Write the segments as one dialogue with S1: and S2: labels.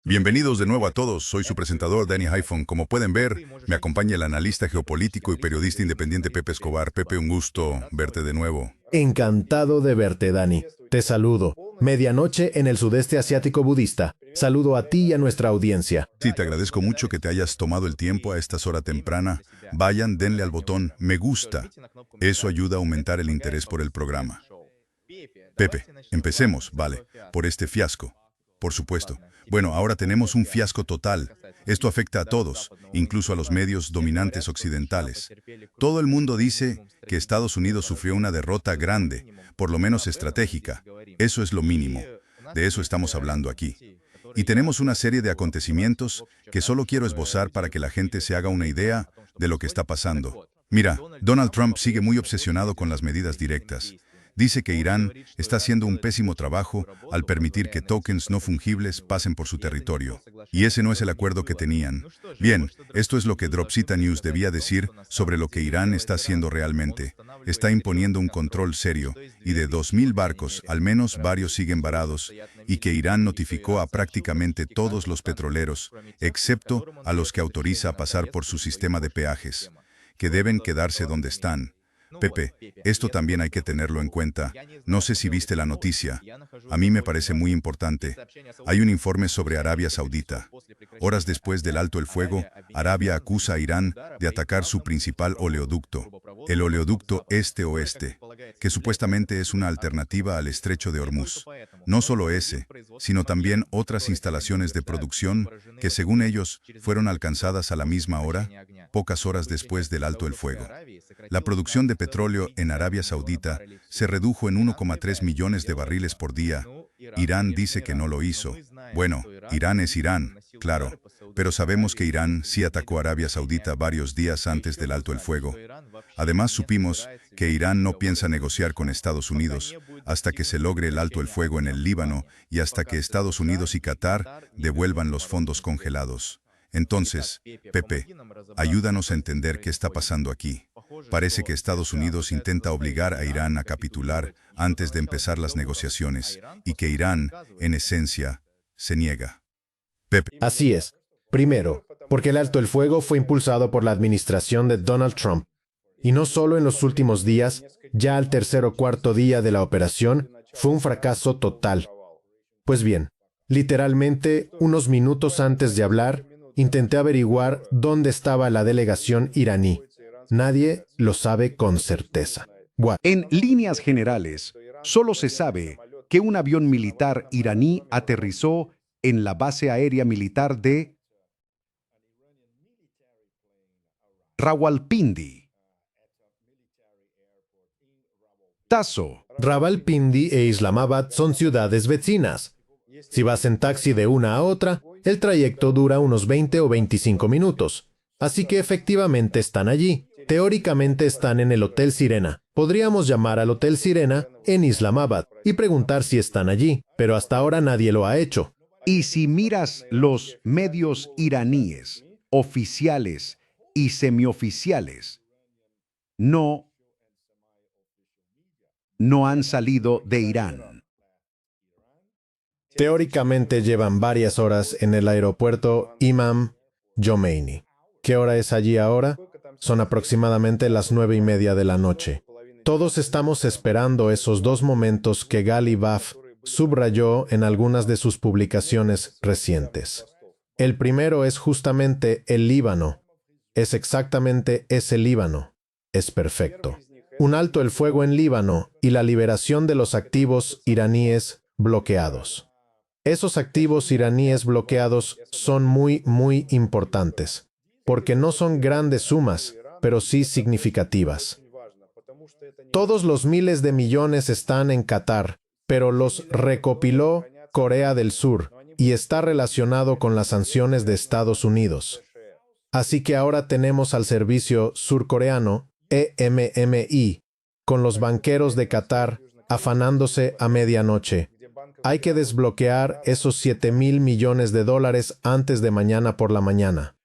S1: Bienvenidos de nuevo a todos, soy su presentador Danny Haiphong. Como pueden ver, me acompaña el analista geopolítico y periodista independiente Pepe Escobar. Pepe, un gusto verte de nuevo.
S2: Encantado de verte, Dani. Te saludo. Medianoche en el sudeste asiático budista. Saludo a ti y a nuestra audiencia.
S1: Sí, te agradezco mucho que te hayas tomado el tiempo a estas horas temprana. Vayan, denle al botón me gusta. Eso ayuda a aumentar el interés por el programa. Pepe, empecemos, vale, por este fiasco. Por supuesto. Bueno, ahora tenemos un fiasco total. Esto afecta a todos, incluso a los medios dominantes occidentales. Todo el mundo dice que Estados Unidos sufrió una derrota grande, por lo menos estratégica. Eso es lo mínimo. De eso estamos hablando aquí. Y tenemos una serie de acontecimientos que solo quiero esbozar para que la gente se haga una idea de lo que está pasando. Mira, Donald Trump sigue muy obsesionado con las medidas directas. Dice que Irán está haciendo un pésimo trabajo al permitir que tokens no fungibles pasen por su territorio. Y ese no es el acuerdo que tenían. Bien, esto es lo que Dropsita News debía decir sobre lo que Irán está haciendo realmente. Está imponiendo un control serio, y de 2.000 barcos, al menos varios siguen varados, y que Irán notificó a prácticamente todos los petroleros, excepto a los que autoriza a pasar por su sistema de peajes, que deben quedarse donde están. Pepe, esto también hay que tenerlo en cuenta. No sé si viste la noticia. A mí me parece muy importante. Hay un informe sobre Arabia Saudita. Horas después del alto el fuego, Arabia acusa a Irán de atacar su principal oleoducto, el oleoducto este-oeste, que supuestamente es una alternativa al estrecho de Hormuz. No solo ese, sino también otras instalaciones de producción que, según ellos, fueron alcanzadas a la misma hora, pocas horas después del alto el fuego. La producción de petróleo en Arabia Saudita se redujo en 1,3 millones de barriles por día. Irán dice que no lo hizo. Bueno, Irán es Irán, claro, pero sabemos que Irán sí atacó a Arabia Saudita varios días antes del alto el fuego. Además, supimos que Irán no piensa negociar con Estados Unidos hasta que se logre el alto el fuego en el Líbano y hasta que Estados Unidos y Qatar devuelvan los fondos congelados. Entonces, Pepe, ayúdanos a entender qué está pasando aquí. Parece que Estados Unidos intenta obligar a Irán a capitular antes de empezar las negociaciones y que Irán, en esencia, se niega. Pepe.
S2: Así es. Primero, porque el alto el fuego fue impulsado por la administración de Donald Trump. Y no solo en los últimos días, ya al tercer o cuarto día de la operación, fue un fracaso total. Pues bien, literalmente, unos minutos antes de hablar, intenté averiguar dónde estaba la delegación iraní. Nadie lo sabe con certeza.
S3: En líneas generales, solo se sabe que un avión militar iraní aterrizó en la base aérea militar de Rawalpindi. Taso.
S2: Rawalpindi e Islamabad son ciudades vecinas. Si vas en taxi de una a otra, el trayecto dura unos 20 o 25 minutos. Así que efectivamente están allí. Teóricamente están en el Hotel Sirena. Podríamos llamar al Hotel Sirena en Islamabad y preguntar si están allí, pero hasta ahora nadie lo ha hecho.
S3: Y si miras los medios iraníes, oficiales y semioficiales, no han salido de Irán.
S2: Teóricamente llevan varias horas en el aeropuerto Imam Khomeini. ¿Qué hora es allí ahora? Son aproximadamente las 9:30 de la noche. Todos estamos esperando esos dos momentos que Gali Baf subrayó en algunas de sus publicaciones recientes. El primero es justamente el Líbano. Es exactamente ese Líbano. Es perfecto. Un alto el fuego en Líbano y la liberación de los activos iraníes bloqueados. Esos activos iraníes bloqueados son muy importantes, porque no son grandes sumas, pero sí significativas. Todos los miles de millones están en Qatar, pero los recopiló Corea del Sur y está relacionado con las sanciones de Estados Unidos. Así que ahora tenemos al servicio surcoreano, EMMI, con los banqueros de Qatar afanándose a medianoche. Hay que desbloquear esos 7.000 millones de dólares antes de mañana por la mañana.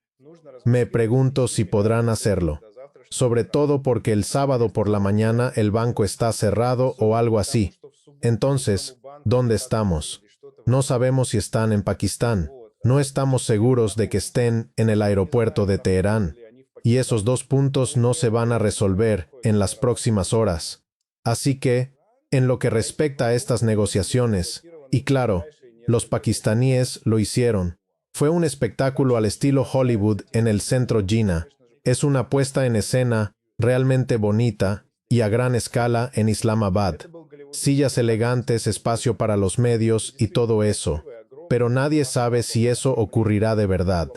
S2: Me pregunto si podrán hacerlo. Sobre todo porque el sábado por la mañana el banco está cerrado o algo así. Entonces, ¿dónde estamos? No sabemos si están en Pakistán. no estamos seguros de que estén en el aeropuerto de Teherán. Y esos dos puntos no se van a resolver en las próximas horas. Así que, en lo que respecta a estas negociaciones, y claro, los pakistaníes lo hicieron. Fue un espectáculo al estilo Hollywood en el centro Jinnah. Es una puesta en escena realmente bonita y a gran escala en Islamabad. Sillas elegantes, espacio para los medios y todo eso. Pero nadie sabe si eso ocurrirá de verdad.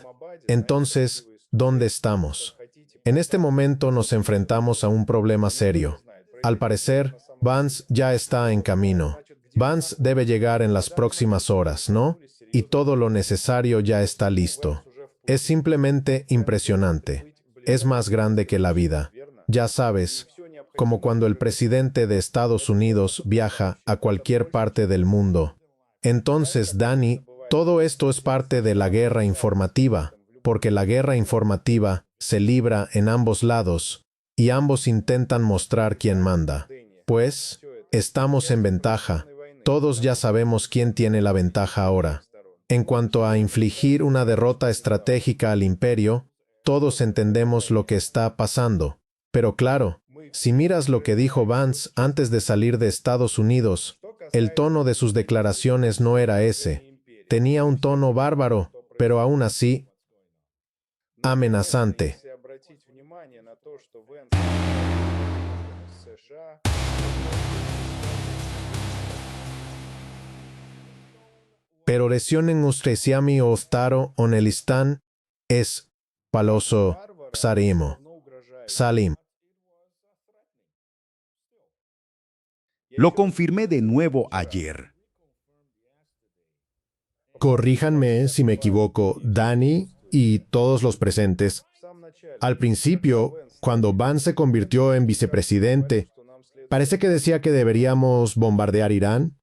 S2: Entonces, ¿dónde estamos? En este momento nos enfrentamos a un problema serio. Al parecer, Vance ya está en camino. Vance debe llegar en las próximas horas, ¿no? Y todo lo necesario ya está listo. Es simplemente impresionante. Es más grande que la vida. Ya sabes, como cuando el presidente de Estados Unidos viaja a cualquier parte del mundo. Entonces, Dani, todo esto es parte de la guerra informativa, porque la guerra informativa se libra en ambos lados, y ambos intentan mostrar quién manda. Pues, estamos en ventaja. Todos ya sabemos quién tiene la ventaja ahora. En cuanto a infligir una derrota estratégica al imperio, todos entendemos lo que está pasando. Pero claro, si miras lo que dijo Vance antes de salir de Estados Unidos, el tono de sus declaraciones no era ese. Tenía un tono bárbaro, pero aún así, amenazante. Pero lesionen ustresiami ostaro onelistan es paloso psarimo. Salim.
S3: Lo confirmé de nuevo ayer.
S2: Corríjanme si me equivoco, Dani y todos los presentes. Al principio, cuando Vance se convirtió en vicepresidente, parece que decía que deberíamos bombardear Irán.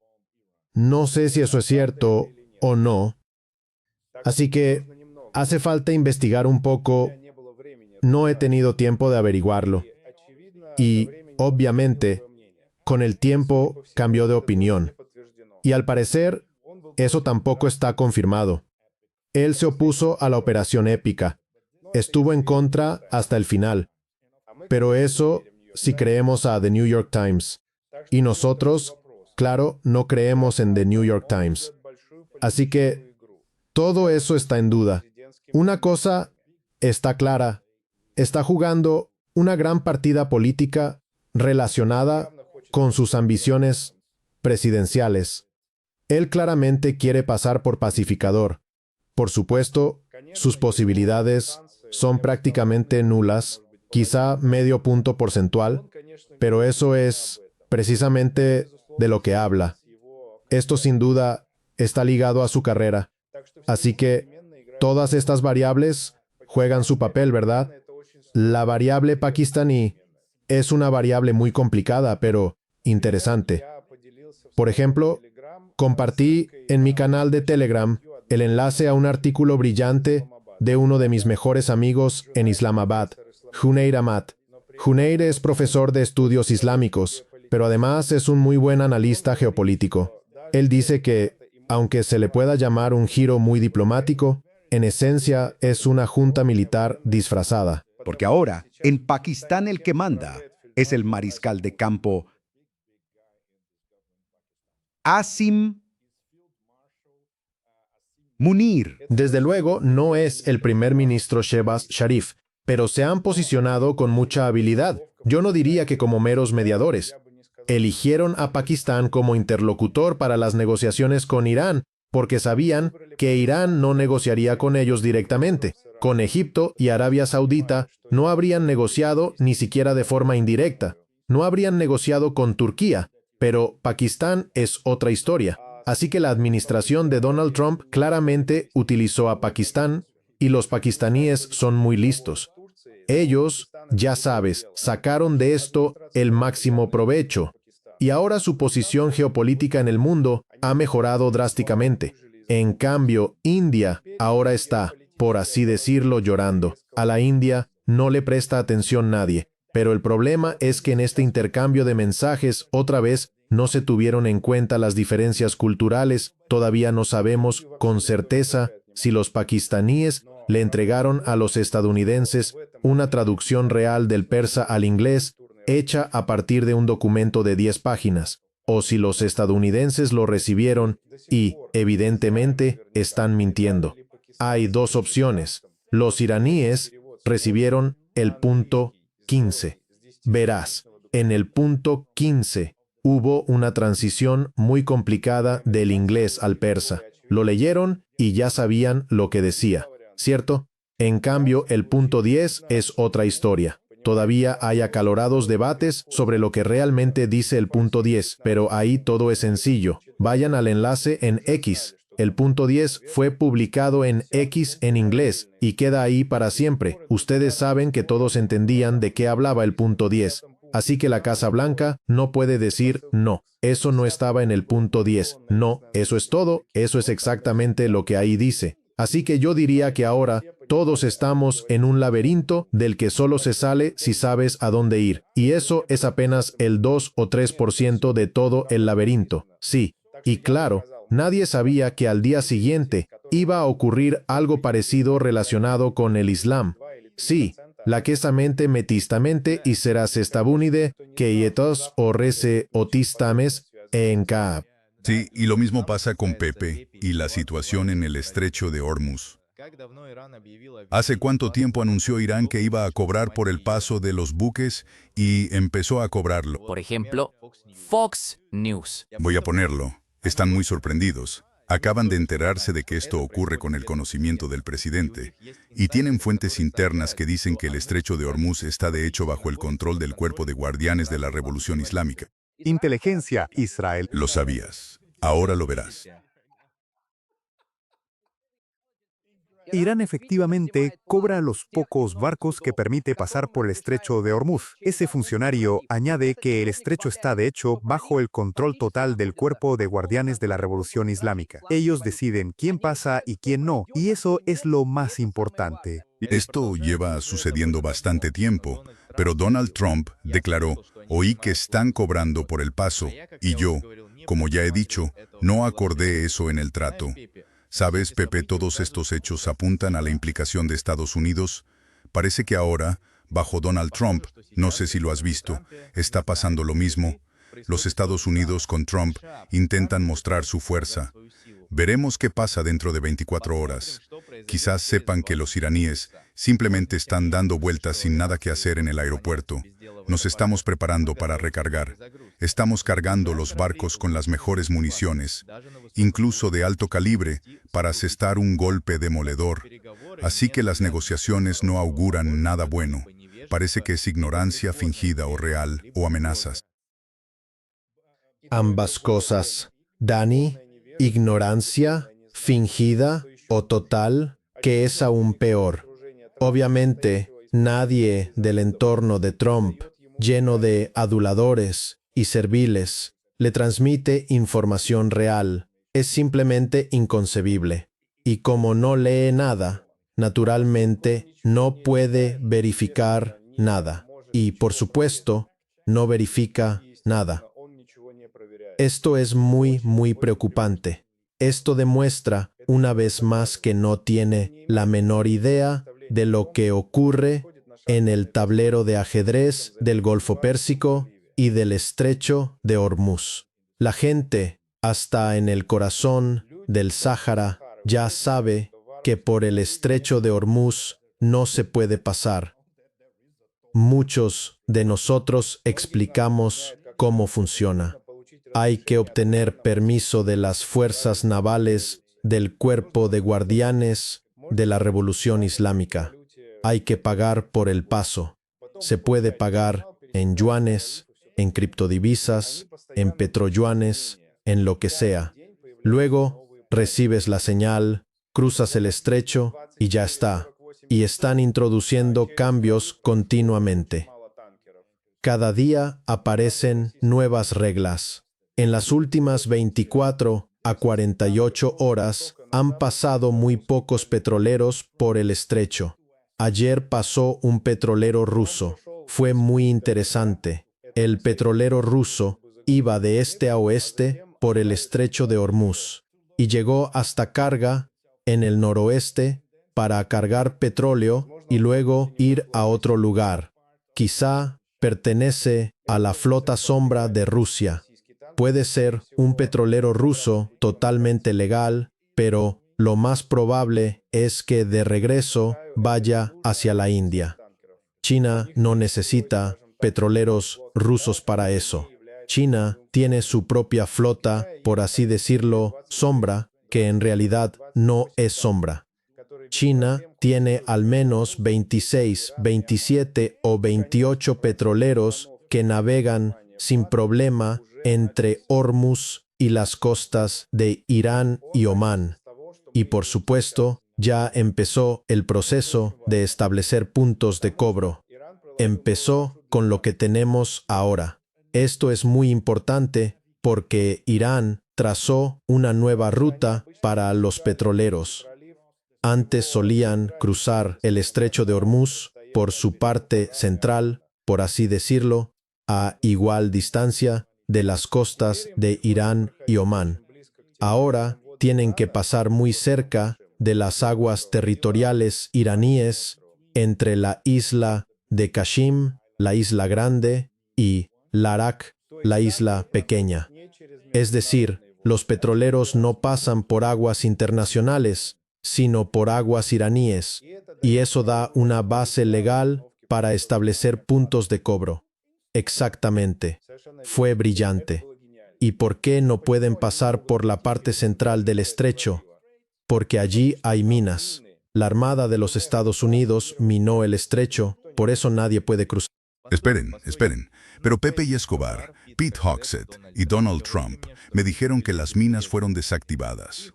S2: No sé si eso es cierto o no. Así que hace falta investigar un poco. No he tenido tiempo de averiguarlo. Y, obviamente, con el tiempo cambió de opinión. Y al parecer, eso tampoco está confirmado. Él se opuso a la operación épica. Estuvo en contra hasta el final. Pero eso si creemos a The New York Times. Y nosotros, claro, no creemos en The New York Times. Así que todo eso está en duda. Una cosa está clara. Está jugando una gran partida política relacionada con sus ambiciones presidenciales. Él claramente quiere pasar por pacificador. Por supuesto, sus posibilidades son prácticamente nulas, quizá medio punto porcentual, pero eso es precisamente de lo que habla. Esto sin duda está ligado a su carrera. Así que todas estas variables juegan su papel, ¿verdad? La variable pakistaní es una variable muy complicada, pero interesante. Por ejemplo, compartí en mi canal de Telegram el enlace a un artículo brillante de uno de mis mejores amigos en Islamabad, Junaid Ahmad. Junaid es profesor de estudios islámicos, pero además es un muy buen analista geopolítico. Él dice que, aunque se le pueda llamar un giro muy diplomático, en esencia es una junta militar disfrazada.
S3: Porque ahora, en Pakistán el que manda es el mariscal de campo Asim Munir.
S2: Desde luego, no es el primer ministro Shehbaz Sharif, pero se han posicionado con mucha habilidad. Yo no diría que como meros mediadores. Eligieron a Pakistán como interlocutor para las negociaciones con Irán, porque sabían que Irán no negociaría con ellos directamente. Con Egipto y Arabia Saudita no habrían negociado ni siquiera de forma indirecta. No habrían negociado con Turquía, pero Pakistán es otra historia. Así que la administración de Donald Trump claramente utilizó a Pakistán y los pakistaníes son muy listos. Ellos, ya sabes, sacaron de esto el máximo provecho. Y ahora su posición geopolítica en el mundo ha mejorado drásticamente. En cambio, India ahora está, por así decirlo, llorando. A la India no le presta atención nadie. Pero el problema es que en este intercambio de mensajes, otra vez, no se tuvieron en cuenta las diferencias culturales. Todavía no sabemos con certeza si los pakistaníes le entregaron a los estadounidenses una traducción real del persa al inglés hecha a partir de un documento de 10 páginas, o si los estadounidenses lo recibieron y, evidentemente, están mintiendo. Hay dos opciones. Los iraníes recibieron el punto 15. Verás, en el punto 15 hubo una transición muy complicada del inglés al persa. Lo leyeron y ya sabían lo que decía, ¿cierto? En cambio, el punto 10 es otra historia. Todavía hay acalorados debates sobre lo que realmente dice el punto 10, pero ahí todo es sencillo. Vayan al enlace en X. El punto 10 fue publicado en X en inglés y queda ahí para siempre. Ustedes saben que todos entendían de qué hablaba el punto 10. Así que la Casa Blanca no puede decir no. Eso no estaba en el punto 10. No, eso es todo. Eso es exactamente lo que ahí dice. Así que yo diría que ahora todos estamos en un laberinto del que solo se sale si sabes a dónde ir. Y eso es apenas el 2 o 3% de todo el laberinto. Sí. Y claro, nadie sabía que al día siguiente iba a ocurrir algo parecido relacionado con el Islam. Sí, la quesamente metistamente y serás estabunide que yetos o rece otistames en Kaab.
S1: Sí, y lo mismo pasa con Pepe y la situación en el estrecho de Hormuz. ¿Hace cuánto tiempo anunció Irán que iba a cobrar por el paso de los buques y empezó a cobrarlo?
S4: Por ejemplo, Fox News.
S1: Voy a ponerlo. Están muy sorprendidos. Acaban de enterarse de que esto ocurre con el conocimiento del presidente. Y tienen fuentes internas que dicen que el estrecho de Hormuz está de hecho bajo el control del Cuerpo de Guardianes de la Revolución Islámica.
S5: Inteligencia Israel.
S1: Lo sabías. Ahora lo verás.
S5: Irán efectivamente cobra a los pocos barcos que permite pasar por el estrecho de Hormuz. Ese funcionario añade que el estrecho está de hecho bajo el control total del Cuerpo de Guardianes de la Revolución Islámica. Ellos deciden quién pasa y quién no, y eso es lo más importante.
S1: Esto lleva sucediendo bastante tiempo, pero Donald Trump declaró, oí que están cobrando por el paso, y yo, como ya he dicho, no acordé eso en el trato. ¿Sabes, Pepe? Todos estos hechos apuntan a la implicación de Estados Unidos. Parece que ahora, bajo Donald Trump, no sé si lo has visto, está pasando lo mismo. Los Estados Unidos con Trump intentan mostrar su fuerza. Veremos qué pasa dentro de 24 horas. Quizás sepan que los iraníes simplemente están dando vueltas sin nada que hacer en el aeropuerto. Nos estamos preparando para recargar. Estamos cargando los barcos con las mejores municiones, incluso de alto calibre, para asestar un golpe demoledor. Así que las negociaciones no auguran nada bueno. Parece que es ignorancia fingida o real, o amenazas.
S2: Ambas cosas. Dani, ignorancia, fingida o total, que es aún peor. Obviamente, nadie del entorno de Trump, lleno de aduladores y serviles, le transmite información real. Es simplemente inconcebible. Y como no lee nada, naturalmente no puede verificar nada. Y, por supuesto, no verifica nada. Esto es muy preocupante. Esto demuestra, una vez más, que no tiene la menor idea de lo que ocurre en el tablero de ajedrez del Golfo Pérsico y del estrecho de Hormuz. La gente, hasta en el corazón del Sáhara, ya sabe que por el estrecho de Hormuz no se puede pasar. Muchos de nosotros explicamos cómo funciona. Hay que obtener permiso de las fuerzas navales del Cuerpo de Guardianes de la Revolución Islámica. Hay que pagar por el paso. Se puede pagar en yuanes, en criptodivisas, en petroyuanes, en lo que sea. Luego, recibes la señal, cruzas el estrecho y ya está. Y están introduciendo cambios continuamente. Cada día aparecen nuevas reglas. En las últimas 24 a 48 horas han pasado muy pocos petroleros por el estrecho. Ayer pasó un petrolero ruso. Fue muy interesante. El petrolero ruso iba de este a oeste por el estrecho de Hormuz y llegó hasta carga en el noroeste para cargar petróleo y luego ir a otro lugar. Quizá pertenece a la flota sombra de Rusia. Puede ser un petrolero ruso totalmente legal, pero lo más probable es que de regreso vaya hacia la India. China no necesita petroleros rusos para eso. China tiene su propia flota, por así decirlo, sombra, que en realidad no es sombra. China tiene al menos 26, 27 o 28 petroleros que navegan sin problema entre Hormuz y las costas de Irán y Omán. Y por supuesto, ya empezó el proceso de establecer puntos de cobro. Empezó con lo que tenemos ahora. Esto es muy importante porque Irán trazó una nueva ruta para los petroleros. Antes solían cruzar el estrecho de Hormuz por su parte central, por así decirlo, a igual distancia de las costas de Irán y Omán. Ahora tienen que pasar muy cerca de las aguas territoriales iraníes entre la isla de Kashim, la isla grande, y Larak, la isla pequeña. Es decir, los petroleros no pasan por aguas internacionales, sino por aguas iraníes, y eso da una base legal para establecer puntos de cobro. Exactamente. Fue brillante. ¿Y por qué no pueden pasar por la parte central del estrecho? Porque allí hay minas. La Armada de los Estados Unidos minó el estrecho, por eso nadie puede cruzar.
S1: Esperen. Pero Pepe y Escobar, Pete Hegseth y Donald Trump me dijeron que las minas fueron desactivadas.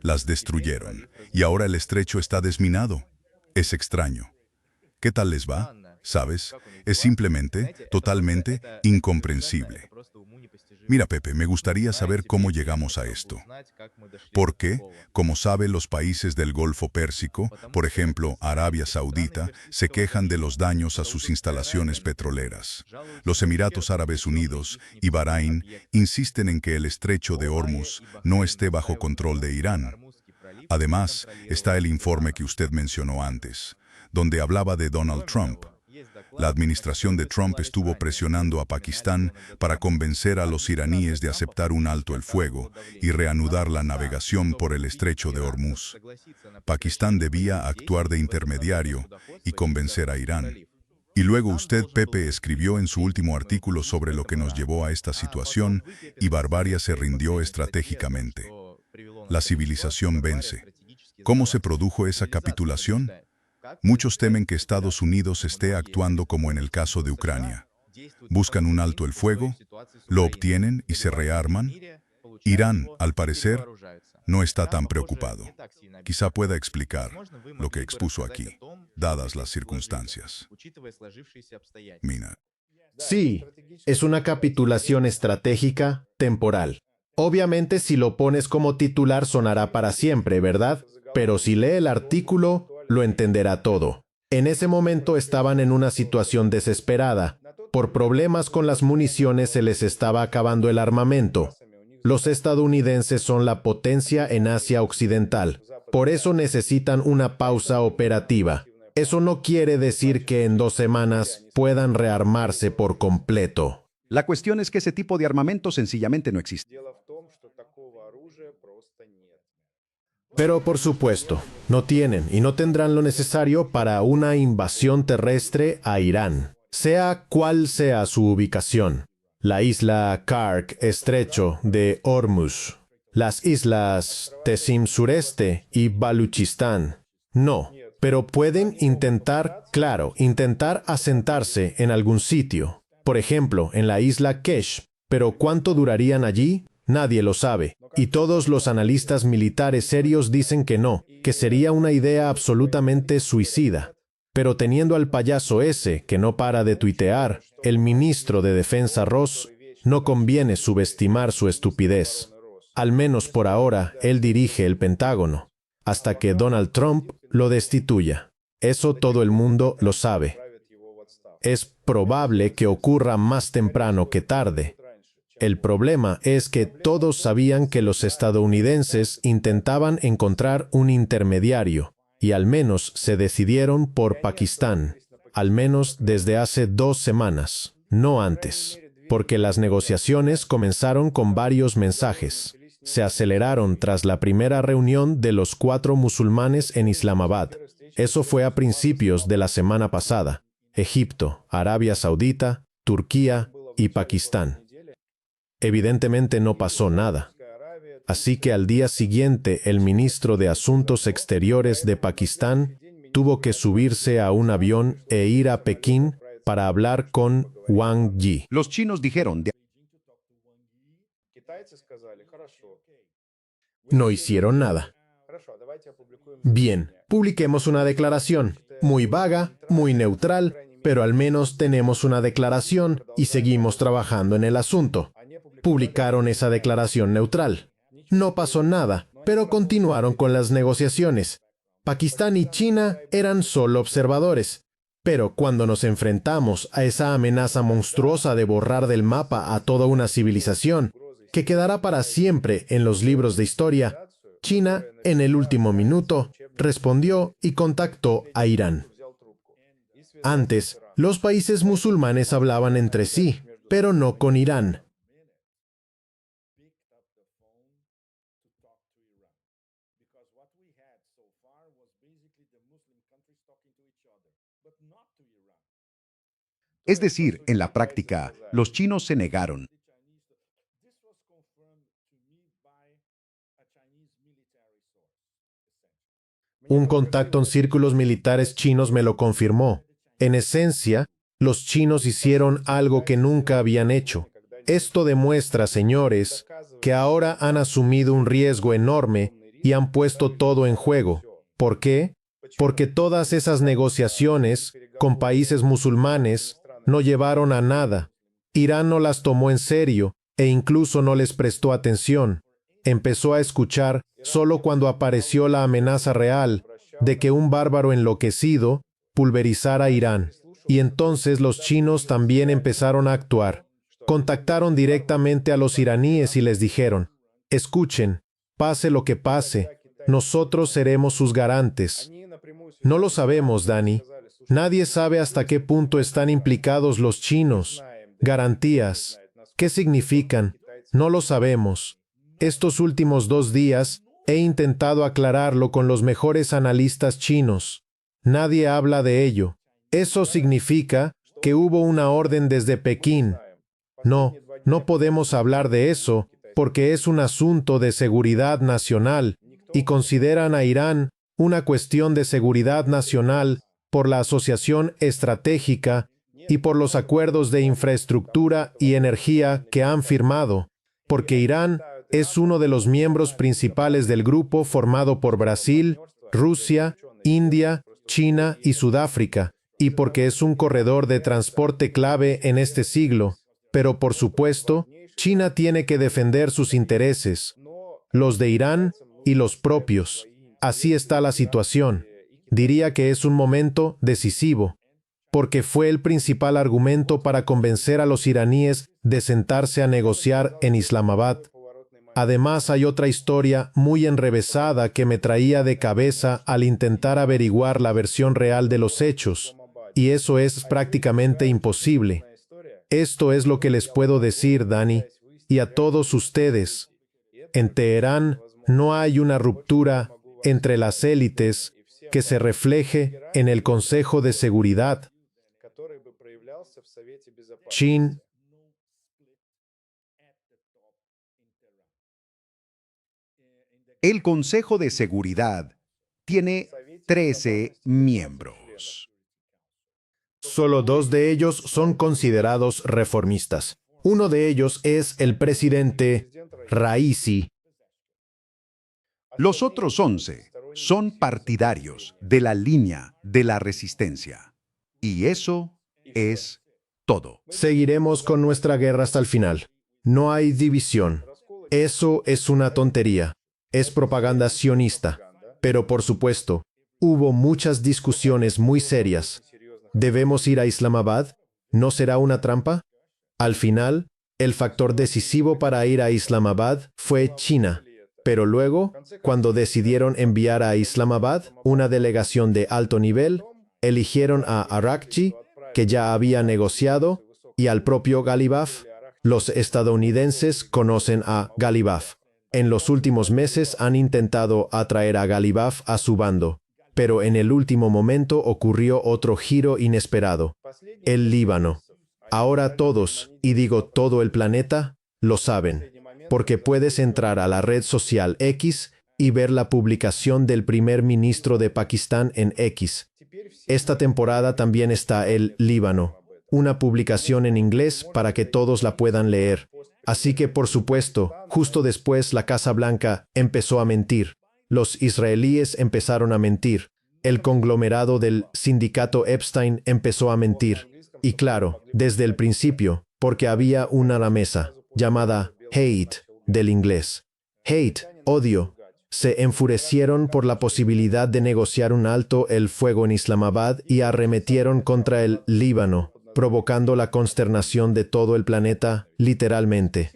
S1: Las destruyeron y ahora el estrecho está desminado. Es extraño. ¿Qué tal les va? ¿Sabes? Es simplemente, totalmente incomprensible. Mira, Pepe, me gustaría saber cómo llegamos a esto. Porque, como sabe, los países del Golfo Pérsico, por ejemplo, Arabia Saudita, se quejan de los daños a sus instalaciones petroleras. Los Emiratos Árabes Unidos y Bahrein insisten en que el estrecho de Hormuz no esté bajo control de Irán. Además, está el informe que usted mencionó antes, donde hablaba de Donald Trump. La administración de Trump estuvo presionando a Pakistán para convencer a los iraníes de aceptar un alto el fuego y reanudar la navegación por el estrecho de Hormuz. Pakistán debía actuar de intermediario y convencer a Irán. Y luego usted, Pepe, escribió en su último artículo sobre lo que nos llevó a esta situación y Barbaria se rindió estratégicamente. La civilización vence. ¿Cómo se produjo esa capitulación? Muchos temen que Estados Unidos esté actuando como en el caso de Ucrania. Buscan un alto el fuego, lo obtienen y se rearman. Irán, al parecer, no está tan preocupado. Quizá pueda explicar lo que expuso aquí, dadas las circunstancias. Mina.
S2: Sí, es una capitulación estratégica temporal. Obviamente, si lo pones como titular sonará para siempre, ¿verdad? Pero si lee el artículo, lo entenderá todo. En ese momento estaban en una situación desesperada. Por problemas con las municiones se les estaba acabando el armamento. Los estadounidenses son la potencia en Asia Occidental. Por eso necesitan una pausa operativa. Eso no quiere decir que en 2 semanas puedan rearmarse por completo.
S3: La cuestión es que ese tipo de armamento sencillamente no existe.
S2: Pero por supuesto, no tienen y no tendrán lo necesario para una invasión terrestre a Irán, sea cual sea su ubicación. La isla Kark estrecho de Hormuz, las islas Tesim sureste y Baluchistán. No, pero pueden intentar asentarse en algún sitio. Por ejemplo, en la isla Kesh. Pero ¿cuánto durarían allí? Nadie lo sabe. Y todos los analistas militares serios dicen que no, que sería una idea absolutamente suicida. Pero teniendo al payaso ese, que no para de tuitear, el ministro de Defensa Ross, no conviene subestimar su estupidez. Al menos por ahora, él dirige el Pentágono, hasta que Donald Trump lo destituya. Eso todo el mundo lo sabe. Es probable que ocurra más temprano que tarde. El problema es que todos sabían que los estadounidenses intentaban encontrar un intermediario, y al menos se decidieron por Pakistán, al menos desde hace 2 semanas, no antes, porque las negociaciones comenzaron con varios mensajes. Se aceleraron tras la primera reunión de los 4 musulmanes en Islamabad. Eso fue a principios de la semana pasada. Egipto, Arabia Saudita, Turquía y Pakistán. Evidentemente no pasó nada. Así que al día siguiente el ministro de Asuntos Exteriores de Pakistán tuvo que subirse a un avión e ir a Pekín para hablar con Wang Yi.
S3: Los chinos dijeron,
S2: No hicieron nada. Bien, publiquemos una declaración. Muy vaga, muy neutral, pero al menos tenemos una declaración y seguimos trabajando en el asunto. Publicaron esa declaración neutral. No pasó nada, pero continuaron con las negociaciones. Pakistán y China eran solo observadores. Pero cuando nos enfrentamos a esa amenaza monstruosa de borrar del mapa a toda una civilización, que quedará para siempre en los libros de historia, China, en el último minuto, respondió y contactó a Irán. Antes, los países musulmanes hablaban entre sí, pero no con Irán.
S3: es decir, en la práctica, los chinos se negaron.
S2: Un contacto en círculos militares chinos me lo confirmó. En esencia, los chinos hicieron algo que nunca habían hecho. Esto demuestra, señores, que ahora han asumido un riesgo enorme y han puesto todo en juego. ¿Por qué? Porque todas esas negociaciones con países musulmanes no llevaron a nada. Irán no las tomó en serio e incluso no les prestó atención. Empezó a escuchar solo cuando apareció la amenaza real de que un bárbaro enloquecido pulverizara Irán. Y entonces los chinos también empezaron a actuar. Contactaron directamente a los iraníes y les dijeron, escuchen, pase lo que pase, nosotros seremos sus garantes. No lo sabemos, Dani. Nadie sabe hasta qué punto están implicados los chinos. Garantías. ¿Qué significan? No lo sabemos. Estos últimos 2 días he intentado aclararlo con los mejores analistas chinos. Nadie habla de ello. Eso significa que hubo una orden desde Pekín. No, no podemos hablar de eso porque es un asunto de seguridad nacional y consideran a Irán una cuestión de seguridad nacional por la asociación estratégica y por los acuerdos de infraestructura y energía que han firmado, porque Irán es uno de los miembros principales del grupo formado por Brasil, Rusia, India, China y Sudáfrica, y porque es un corredor de transporte clave en este siglo. Pero por supuesto, China tiene que defender sus intereses, los de Irán y los propios. Así está la situación. Diría que es un momento decisivo, porque fue el principal argumento para convencer a los iraníes de sentarse a negociar en Islamabad. Además, hay otra historia muy enrevesada que me traía de cabeza al intentar averiguar la versión real de los hechos, y eso es prácticamente imposible. Esto es lo que les puedo decir, Dani, y a todos ustedes. En Teherán no hay una ruptura entre las élites que se refleje en el Consejo de Seguridad. Chin.
S3: El Consejo de Seguridad tiene 13 miembros.
S2: Solo 2 de ellos son considerados reformistas. Uno de ellos es el presidente Raisi.
S3: Los otros 11 son partidarios de la línea de la resistencia. Y eso es todo.
S2: Seguiremos con nuestra guerra hasta el final. No hay división. Eso es una tontería. Es propaganda sionista. Pero por supuesto, hubo muchas discusiones muy serias. ¿Debemos ir a Islamabad? ¿No será una trampa? Al final, El factor decisivo para ir a Islamabad fue China. Pero luego, cuando decidieron enviar a Islamabad una delegación de alto nivel, eligieron a Arakchi, que ya había negociado, y al propio Ghalibaf. Los estadounidenses conocen a Ghalibaf. En los últimos meses han intentado atraer a Ghalibaf a su bando, pero en el último momento ocurrió otro giro inesperado: el Líbano. Ahora todos, y digo todo el planeta, lo saben, porque puedes entrar a la red social X y ver la publicación del primer ministro de Pakistán en X. Esta temporada también está el Líbano, una publicación en inglés para que todos la puedan leer. Así que, por supuesto, justo después la Casa Blanca empezó a mentir. Los israelíes empezaron a mentir. El conglomerado del sindicato Epstein empezó a mentir. Y claro, desde el principio, porque había una ramesa llamada hate, del inglés. Hate, odio. Se enfurecieron por la posibilidad de negociar un alto el fuego en Islamabad y arremetieron contra el Líbano, provocando la consternación de todo el planeta, literalmente.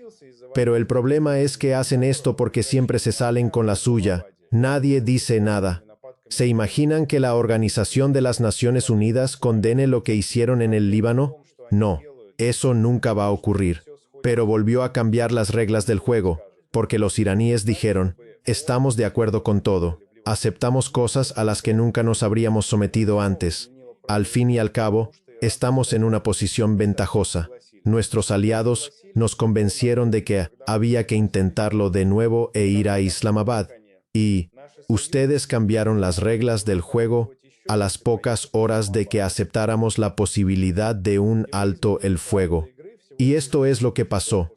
S2: Pero el problema es que hacen esto porque siempre se salen con la suya. Nadie dice nada. ¿Se imaginan que la Organización de las Naciones Unidas condene lo que hicieron en el Líbano? No, eso nunca va a ocurrir. Pero volvió a cambiar las reglas del juego, porque los iraníes dijeron: estamos de acuerdo con todo, aceptamos cosas a las que nunca nos habríamos sometido antes. Al fin y al cabo, estamos en una posición ventajosa. Nuestros aliados nos convencieron de que había que intentarlo de nuevo e ir a Islamabad. Y ustedes cambiaron las reglas del juego a las pocas horas de que aceptáramos la posibilidad de un alto el fuego. Y esto es lo que pasó.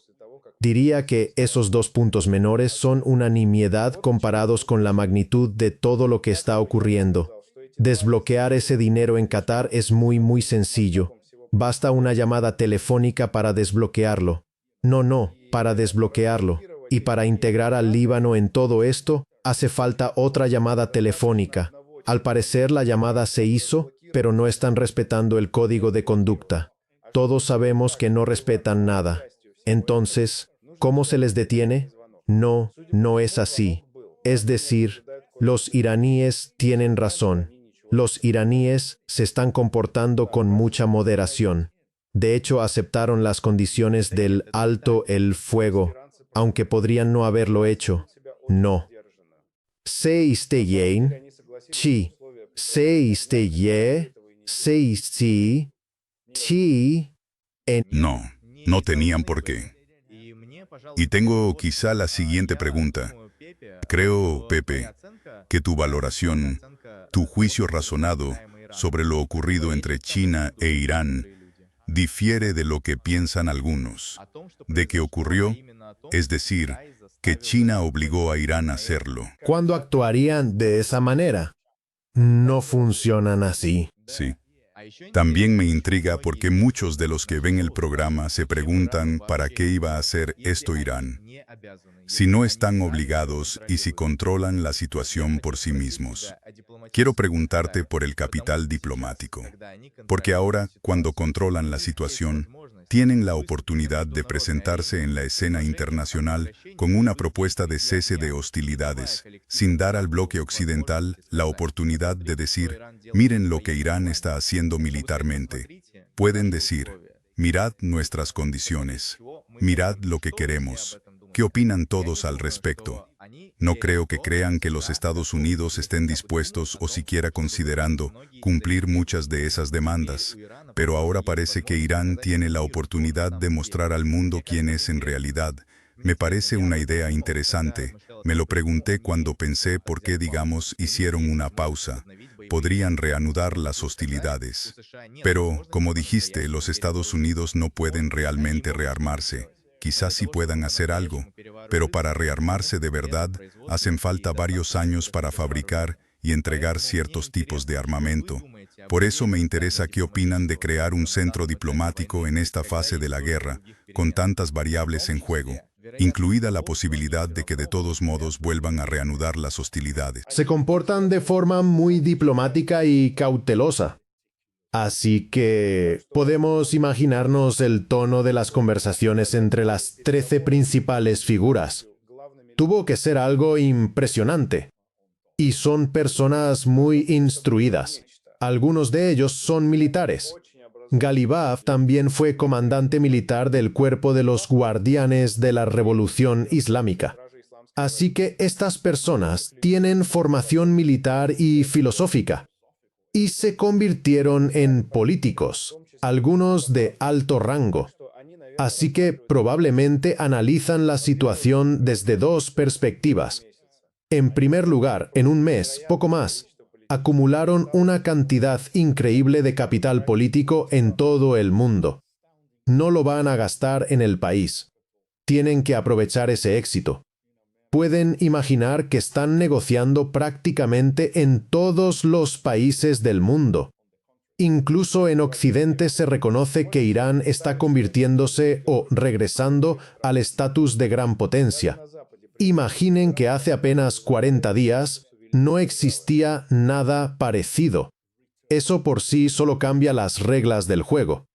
S2: Diría que esos 2 puntos menores son una nimiedad comparados con la magnitud de todo lo que está ocurriendo. Desbloquear ese dinero en Qatar es muy sencillo. Basta una llamada telefónica para desbloquearlo. No, para desbloquearlo. Y para integrar al Líbano en todo esto, hace falta otra llamada telefónica. Al parecer la llamada se hizo, pero no están respetando el código de conducta. Todos sabemos que no respetan nada. Entonces, ¿cómo se les detiene? No es así. Es decir, los iraníes tienen razón. Los iraníes se están comportando con mucha moderación. De hecho, aceptaron las condiciones del alto el fuego, aunque podrían no haberlo hecho. No.
S1: No tenían por qué. Y tengo quizá la siguiente pregunta. Creo, Pepe, que tu valoración, tu juicio razonado sobre lo ocurrido entre China e Irán difiere de lo que piensan algunos, de que ocurrió, es decir, que China obligó a Irán a hacerlo.
S2: ¿Cuándo actuarían de esa manera? No funcionan así.
S1: Sí. También me intriga porque muchos de los que ven el programa se preguntan para qué iba a hacer esto Irán, si no están obligados y si controlan la situación por sí mismos. Quiero preguntarte por el capital diplomático, porque ahora, cuando controlan la situación, tienen la oportunidad de presentarse en la escena internacional con una propuesta de cese de hostilidades, sin dar al bloque occidental la oportunidad de decir: miren lo que Irán está haciendo militarmente. Pueden decir: mirad nuestras condiciones, mirad lo que queremos. ¿Qué opinan todos al respecto? No creo que crean que los Estados Unidos estén dispuestos o siquiera considerando cumplir muchas de esas demandas, pero ahora parece que Irán tiene la oportunidad de mostrar al mundo quién es en realidad. Me parece una idea interesante. Me lo pregunté cuando pensé por qué, digamos, hicieron una pausa. Podrían reanudar las hostilidades. Pero, como dijiste, los Estados Unidos no pueden realmente rearmarse. Quizás sí puedan hacer algo, pero para rearmarse de verdad, hacen falta varios años para fabricar y entregar ciertos tipos de armamento. Por eso me interesa qué opinan de crear un centro diplomático en esta fase de la guerra, con tantas variables en juego, incluida la posibilidad de que de todos modos vuelvan a reanudar las hostilidades.
S2: Se comportan de forma muy diplomática y cautelosa. Así que podemos imaginarnos el tono de las conversaciones entre las 13 principales figuras. Tuvo que ser algo impresionante. Y son personas muy instruidas. Algunos de ellos son militares. Galibaf también fue comandante militar del cuerpo de los guardianes de la Revolución Islámica. Así que estas personas tienen formación militar y filosófica. Y se convirtieron en políticos, algunos de alto rango. Así que probablemente analizan la situación desde dos perspectivas. En primer lugar, en un mes, poco más, acumularon una cantidad increíble de capital político en todo el mundo. No lo van a gastar en el país. Tienen que aprovechar ese éxito. Pueden imaginar que están negociando prácticamente en todos los países del mundo. Incluso en Occidente se reconoce que Irán está convirtiéndose o regresando al estatus de gran potencia. Imaginen que hace apenas 40 días no existía nada parecido. Eso por sí solo cambia las reglas del juego.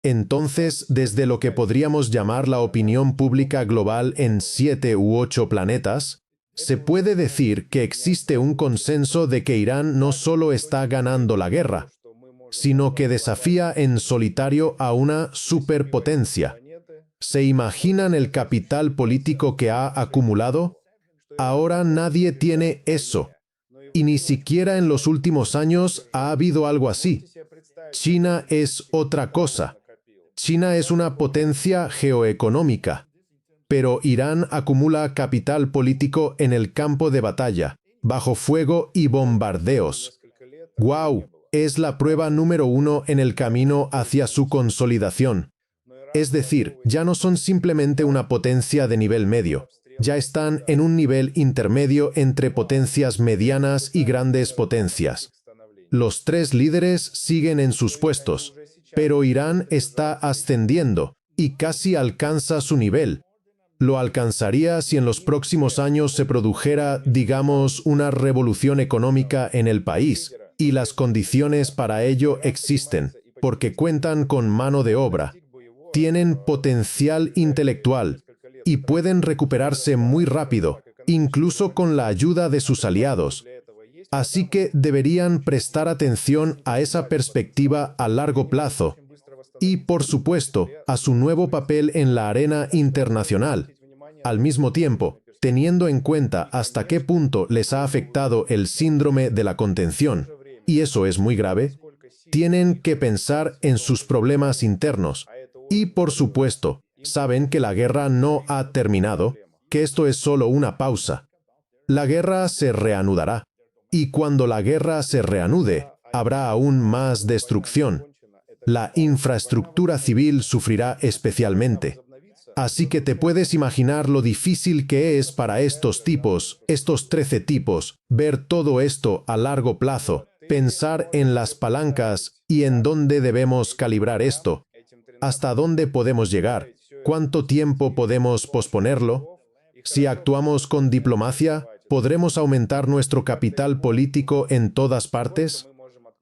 S2: Entonces, desde lo que podríamos llamar la opinión pública global en 7 u 8 planetas, se puede decir que existe un consenso de que Irán no solo está ganando la guerra, sino que desafía en solitario a una superpotencia. ¿Se imaginan el capital político que ha acumulado? Ahora nadie tiene eso. Y ni siquiera en los últimos años ha habido algo así. China es otra cosa. China es una potencia geoeconómica. Pero Irán acumula capital político en el campo de batalla, bajo fuego y bombardeos. ¡Guau! Es la prueba número 1 en el camino hacia su consolidación. Es decir, ya no son simplemente una potencia de nivel medio. Ya están en un nivel intermedio entre potencias medianas y grandes potencias. Los 3 líderes siguen en sus puestos, pero Irán está ascendiendo y casi alcanza su nivel. Lo alcanzaría si en los próximos años se produjera, digamos, una revolución económica en el país, y las condiciones para ello existen, porque cuentan con mano de obra, tienen potencial intelectual, y pueden recuperarse muy rápido, incluso con la ayuda de sus aliados. Así que deberían prestar atención a esa perspectiva a largo plazo y, por supuesto, a su nuevo papel en la arena internacional. Al mismo tiempo, teniendo en cuenta hasta qué punto les ha afectado el síndrome de la contención, y eso es muy grave, tienen que pensar en sus problemas internos. Y, por supuesto, saben que la guerra no ha terminado, que esto es solo una pausa. La guerra se reanudará. Y cuando la guerra se reanude, habrá aún más destrucción. La infraestructura civil sufrirá especialmente. Así que te puedes imaginar lo difícil que es para estos tipos, estos 13 tipos, ver todo esto a largo plazo, pensar en las palancas y en dónde debemos calibrar esto. ¿Hasta dónde podemos llegar? ¿Cuánto tiempo podemos posponerlo? Si actuamos con diplomacia, ¿podremos aumentar nuestro capital político en todas partes?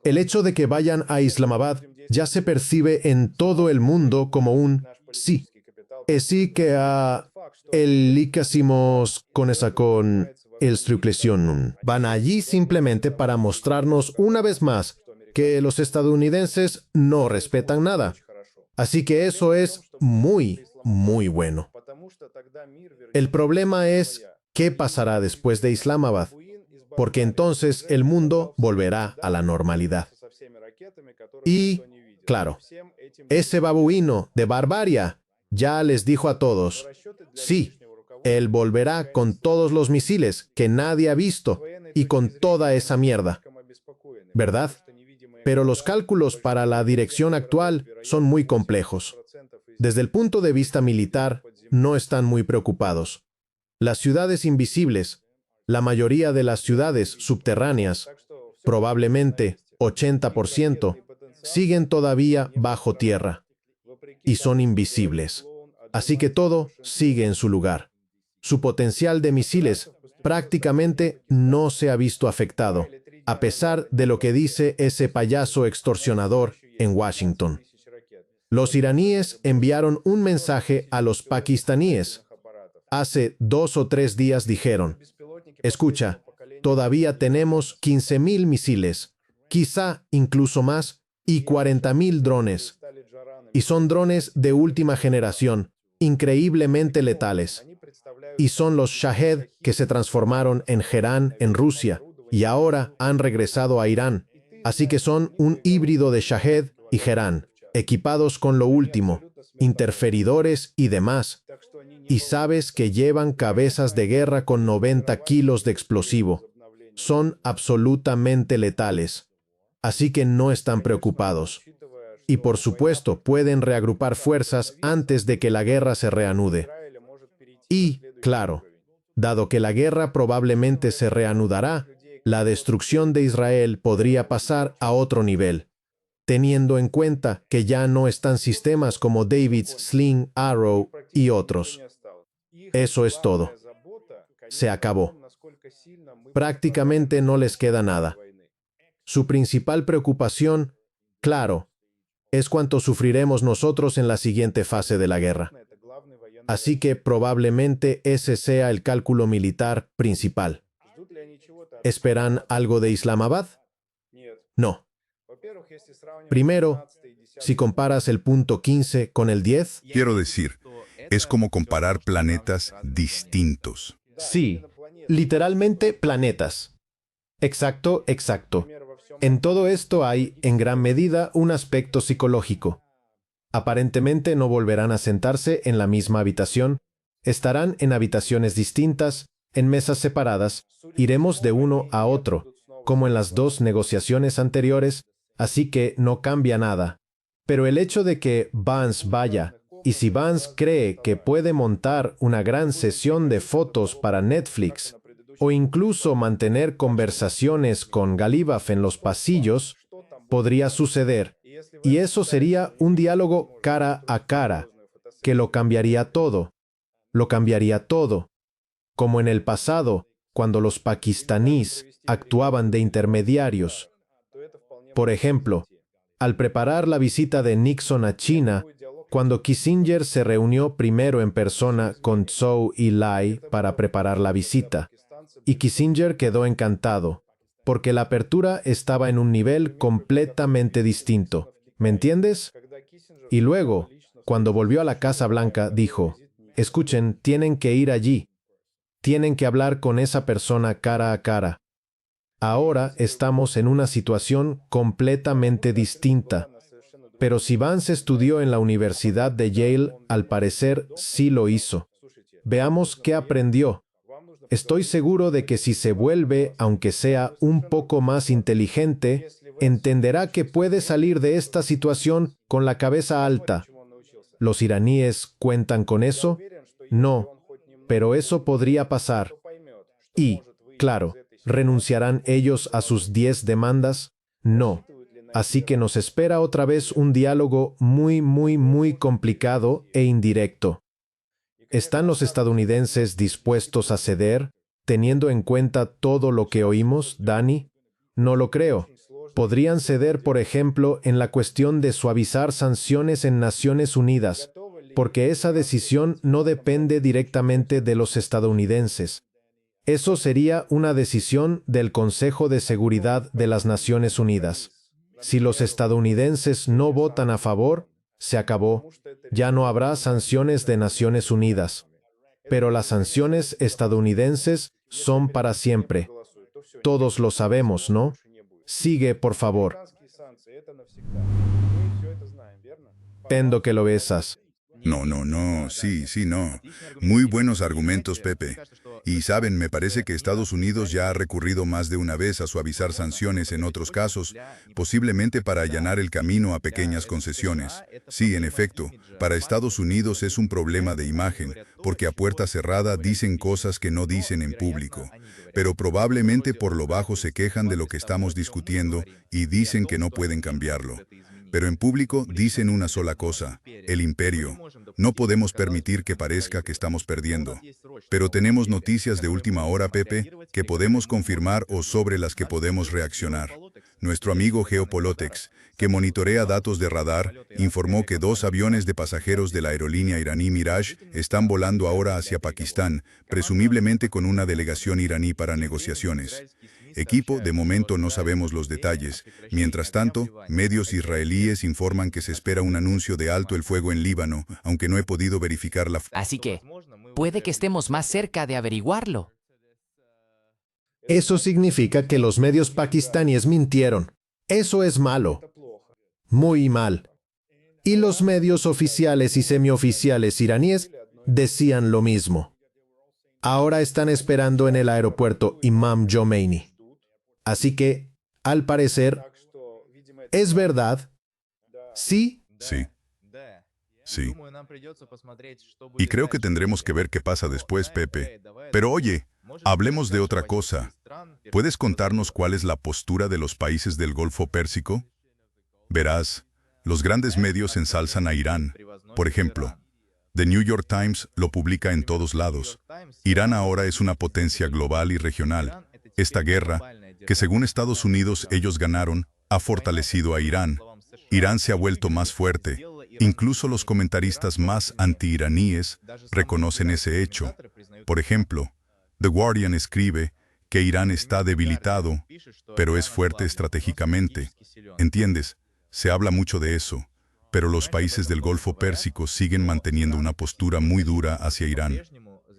S2: El hecho de que vayan a Islamabad ya se percibe en todo el mundo como un sí. Así que el licasimos con esa con el struclesion. Van allí simplemente para mostrarnos una vez más que los estadounidenses no respetan nada. Así que eso es muy, muy bueno. El problema es ¿qué pasará después de Islamabad? Porque entonces el mundo volverá a la normalidad. Y, claro, ese babuino de Barbaria ya les dijo a todos, sí, él volverá con todos los misiles que nadie ha visto y con toda esa mierda. ¿Verdad? Pero los cálculos para la dirección actual son muy complejos. Desde el punto de vista militar, no están muy preocupados. Las ciudades invisibles, la mayoría de las ciudades subterráneas, probablemente 80%, siguen todavía bajo tierra y son invisibles. Así que todo sigue en su lugar. Su potencial de misiles prácticamente no se ha visto afectado. a pesar de lo que dice ese payaso extorsionador en Washington. Los iraníes enviaron un mensaje a los pakistaníes. Hace 2 o 3 días dijeron, escucha, todavía tenemos 15.000 misiles, quizá incluso más, y 40.000 drones. Y son drones de última generación, increíblemente letales. Y son los Shahed que se transformaron en Gerán en Rusia y ahora han regresado a Irán. Así que son un híbrido de Shahed y Gerán, equipados con lo último, interferidores y demás. Y sabes que llevan cabezas de guerra con 90 kilos de explosivo. Son absolutamente letales. Así que no están preocupados. Y por supuesto, pueden reagrupar fuerzas antes de que la guerra se reanude. Y, claro, dado que la guerra probablemente se reanudará, la destrucción de Israel podría pasar a otro nivel, teniendo en cuenta que ya no están sistemas como David's, Sling, Arrow y otros. Eso es todo. Se acabó. Prácticamente no les queda nada. Su principal preocupación, claro, es cuánto sufriremos nosotros en la siguiente fase de la guerra. Así que probablemente ese sea el cálculo militar principal. ¿Esperan algo de Islamabad? No. Primero, si comparas el punto 15 con el 10,
S1: Quiero decir, es como comparar planetas distintos.
S2: sí, literalmente planetas. Exacto, exacto. En todo esto hay, en gran medida, un aspecto psicológico. Aparentemente no volverán a sentarse en la misma habitación, estarán en habitaciones distintas, en mesas separadas, iremos de uno a otro, como en las 2 negociaciones anteriores, así que no cambia nada. Pero el hecho de que Vance vaya, y si Vance cree que puede montar una gran sesión de fotos para Netflix, o incluso mantener conversaciones con Galibaf en los pasillos, podría suceder. Y eso sería un diálogo cara a cara, que lo cambiaría todo. Lo cambiaría todo. Como en el pasado, cuando los pakistaníes actuaban de intermediarios. Por ejemplo, al preparar la visita de Nixon a China, cuando Kissinger se reunió primero en persona con Zhou y Lai para preparar la visita. Y Kissinger quedó encantado, porque la apertura estaba en un nivel completamente distinto. ¿Me entiendes? Y luego, cuando volvió a la Casa Blanca, dijo, escuchen, tienen que ir allí. Tienen que hablar con esa persona cara a cara. Ahora estamos en una situación completamente distinta. Pero si Vance estudió en la Universidad de Yale, al parecer sí lo hizo. Veamos qué aprendió. Estoy seguro de que si se vuelve, aunque sea un poco más inteligente, entenderá que puede salir de esta situación con la cabeza alta. ¿Los iraníes cuentan con eso? No, pero eso podría pasar. Y, claro, ¿renunciarán ellos a sus 10 demandas? No. Así que nos espera otra vez un diálogo muy complicado e indirecto. ¿Están los estadounidenses dispuestos a ceder, teniendo en cuenta todo lo que oímos, Dani? No lo creo. Podrían ceder, por ejemplo, en la cuestión de suavizar sanciones en Naciones Unidas, porque esa decisión no depende directamente de los estadounidenses. Eso sería una decisión del Consejo de Seguridad de las Naciones Unidas. Si los estadounidenses no votan a favor, se acabó. Ya no habrá sanciones de Naciones Unidas. Pero las sanciones estadounidenses son para siempre. Todos lo sabemos, ¿no? Sigue, por favor. Entiendo que lo besas.
S1: No, sí, no. Muy buenos argumentos, Pepe. Y saben, me parece que Estados Unidos ya ha recurrido más de una vez a suavizar sanciones en otros casos, posiblemente para allanar el camino a pequeñas concesiones. Sí, en efecto, para Estados Unidos es un problema de imagen, porque a puerta cerrada dicen cosas que no dicen en público. Pero probablemente por lo bajo se quejan de lo que estamos discutiendo y dicen que no pueden cambiarlo. Pero en público dicen una sola cosa, el imperio. No podemos permitir que parezca que estamos perdiendo. Pero tenemos noticias de última hora, Pepe, que podemos confirmar o sobre las que podemos reaccionar. Nuestro amigo Geopolotex, que monitorea datos de radar, informó que 2 aviones de pasajeros de la aerolínea iraní Mirage están volando ahora hacia Pakistán, presumiblemente con una delegación iraní para negociaciones. Equipo, de momento no sabemos los detalles. Mientras tanto, medios israelíes informan que se espera un anuncio de alto el fuego en Líbano, aunque no he podido verificar la fuente.
S4: Así que, puede que estemos más cerca de averiguarlo.
S2: Eso significa que los medios pakistaníes mintieron. Eso es malo. Muy mal. Y los medios oficiales y semioficiales iraníes decían lo mismo. Ahora están esperando en el aeropuerto Imam Khomeini. Así que, al parecer, ¿es verdad? ¿Sí?
S1: Sí. Sí. Y creo que tendremos que ver qué pasa después, Pepe. Pero oye, hablemos de otra cosa. ¿Puedes contarnos cuál es la postura de los países del Golfo Pérsico? Verás, los grandes medios ensalzan a Irán. Por ejemplo, The New York Times lo publica en todos lados. Irán ahora es una potencia global y regional. Esta guerra, que según Estados Unidos ellos ganaron, ha fortalecido a Irán. Irán se ha vuelto más fuerte. Incluso los comentaristas más anti-iraníes reconocen ese hecho. Por ejemplo, The Guardian escribe que Irán está debilitado, pero es fuerte estratégicamente. ¿Entiendes? Se habla mucho de eso, pero los países del Golfo Pérsico siguen manteniendo una postura muy dura hacia Irán.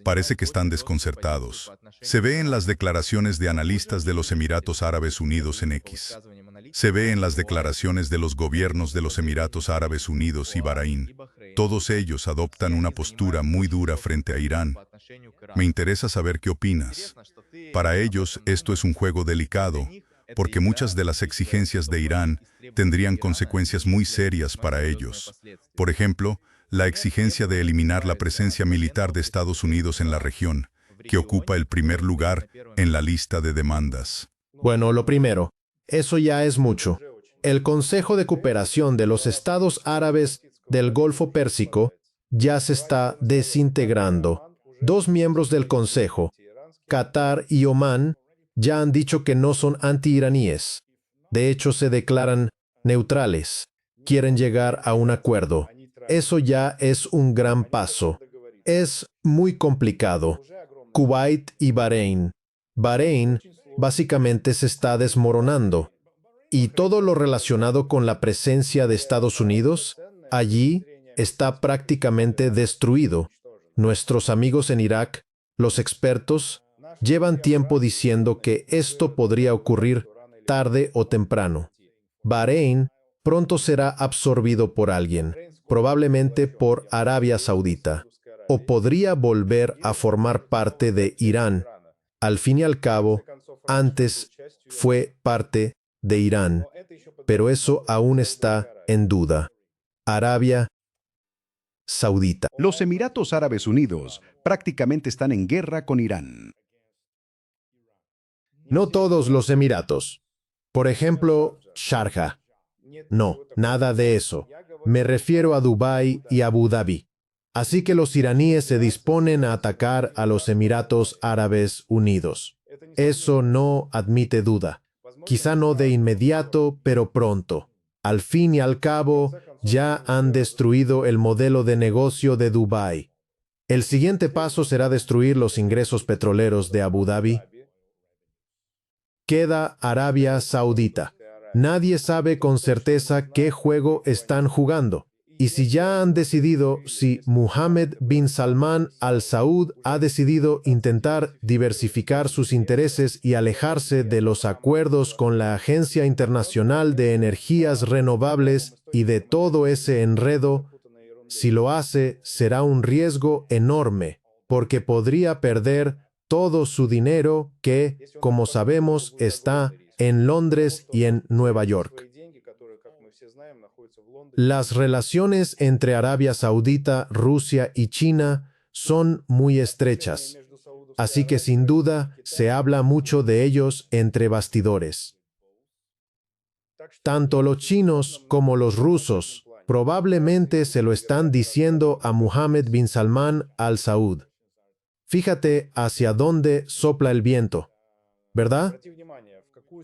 S1: Parece que están desconcertados. Se ve en las declaraciones de analistas de los Emiratos Árabes Unidos en X. Se ve en las declaraciones de los gobiernos de los Emiratos Árabes Unidos y Bahrein. Todos ellos adoptan una postura muy dura frente a Irán. Me interesa saber qué opinas. Para ellos, esto es un juego delicado, porque muchas de las exigencias de Irán tendrían consecuencias muy serias para ellos. Por ejemplo, la exigencia de eliminar la presencia militar de Estados Unidos en la región, que ocupa el primer lugar en la lista de demandas.
S2: Bueno, lo primero, eso ya es mucho. El Consejo de Cooperación de los Estados Árabes del Golfo Pérsico ya se está desintegrando. 2 miembros del Consejo, Qatar y Omán, ya han dicho que no son anti-iraníes. De hecho, se declaran neutrales. Quieren llegar a un acuerdo. Eso ya es un gran paso. Es muy complicado. Kuwait y Bahrein. Bahrein básicamente se está desmoronando. Y todo lo relacionado con la presencia de Estados Unidos, allí está prácticamente destruido. Nuestros amigos en Irak, los expertos, llevan tiempo diciendo que esto podría ocurrir tarde o temprano. Bahrein pronto será absorbido por alguien, probablemente por Arabia Saudita, o podría volver a formar parte de Irán. Al fin y al cabo, antes fue parte de Irán, pero eso aún está en duda. Arabia Saudita.
S3: Los Emiratos Árabes Unidos prácticamente están en guerra con Irán.
S2: No todos los Emiratos. Por ejemplo, Sharjah. No, nada de eso. Me refiero a Dubái y Abu Dhabi. Así que los iraníes se disponen a atacar a los Emiratos Árabes Unidos. Eso no admite duda. Quizá no de inmediato, pero pronto. Al fin y al cabo, ya han destruido el modelo de negocio de Dubái. El siguiente paso será destruir los ingresos petroleros de Abu Dhabi. Queda Arabia Saudita. Nadie sabe con certeza qué juego están jugando. Y si ya han decidido, si Mohammed bin Salman Al Saud ha decidido intentar diversificar sus intereses y alejarse de los acuerdos con la Agencia Internacional de Energías Renovables y de todo ese enredo, si lo hace, será un riesgo enorme, porque podría perder todo su dinero que, como sabemos, está en Londres y en Nueva York. Las relaciones entre Arabia Saudita, Rusia y China son muy estrechas, así que sin duda se habla mucho de ellos entre bastidores. Tanto los chinos como los rusos probablemente se lo están diciendo a Mohammed bin Salman Al Saud. Fíjate hacia dónde sopla el viento, ¿verdad?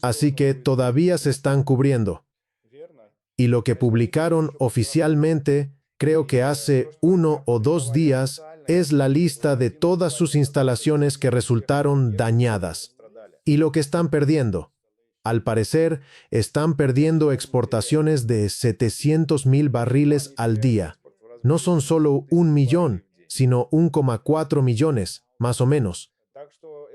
S2: Así que todavía se están cubriendo. Y lo que publicaron oficialmente, creo que hace 1 o 2 días, es la lista de todas sus instalaciones que resultaron dañadas. Y lo que están perdiendo. Al parecer, están perdiendo exportaciones de 700,000 barriles al día. No son solo 1 millón, sino 1,4 millones, más o menos.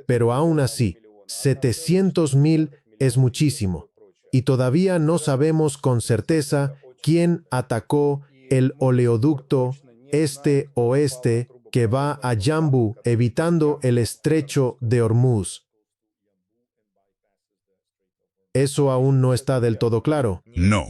S2: Pero aún así, 700,000 es muchísimo. Y todavía no sabemos con certeza quién atacó el oleoducto este-oeste que va a Jambu, evitando el estrecho de Hormuz. Eso aún no está del todo claro.
S1: No,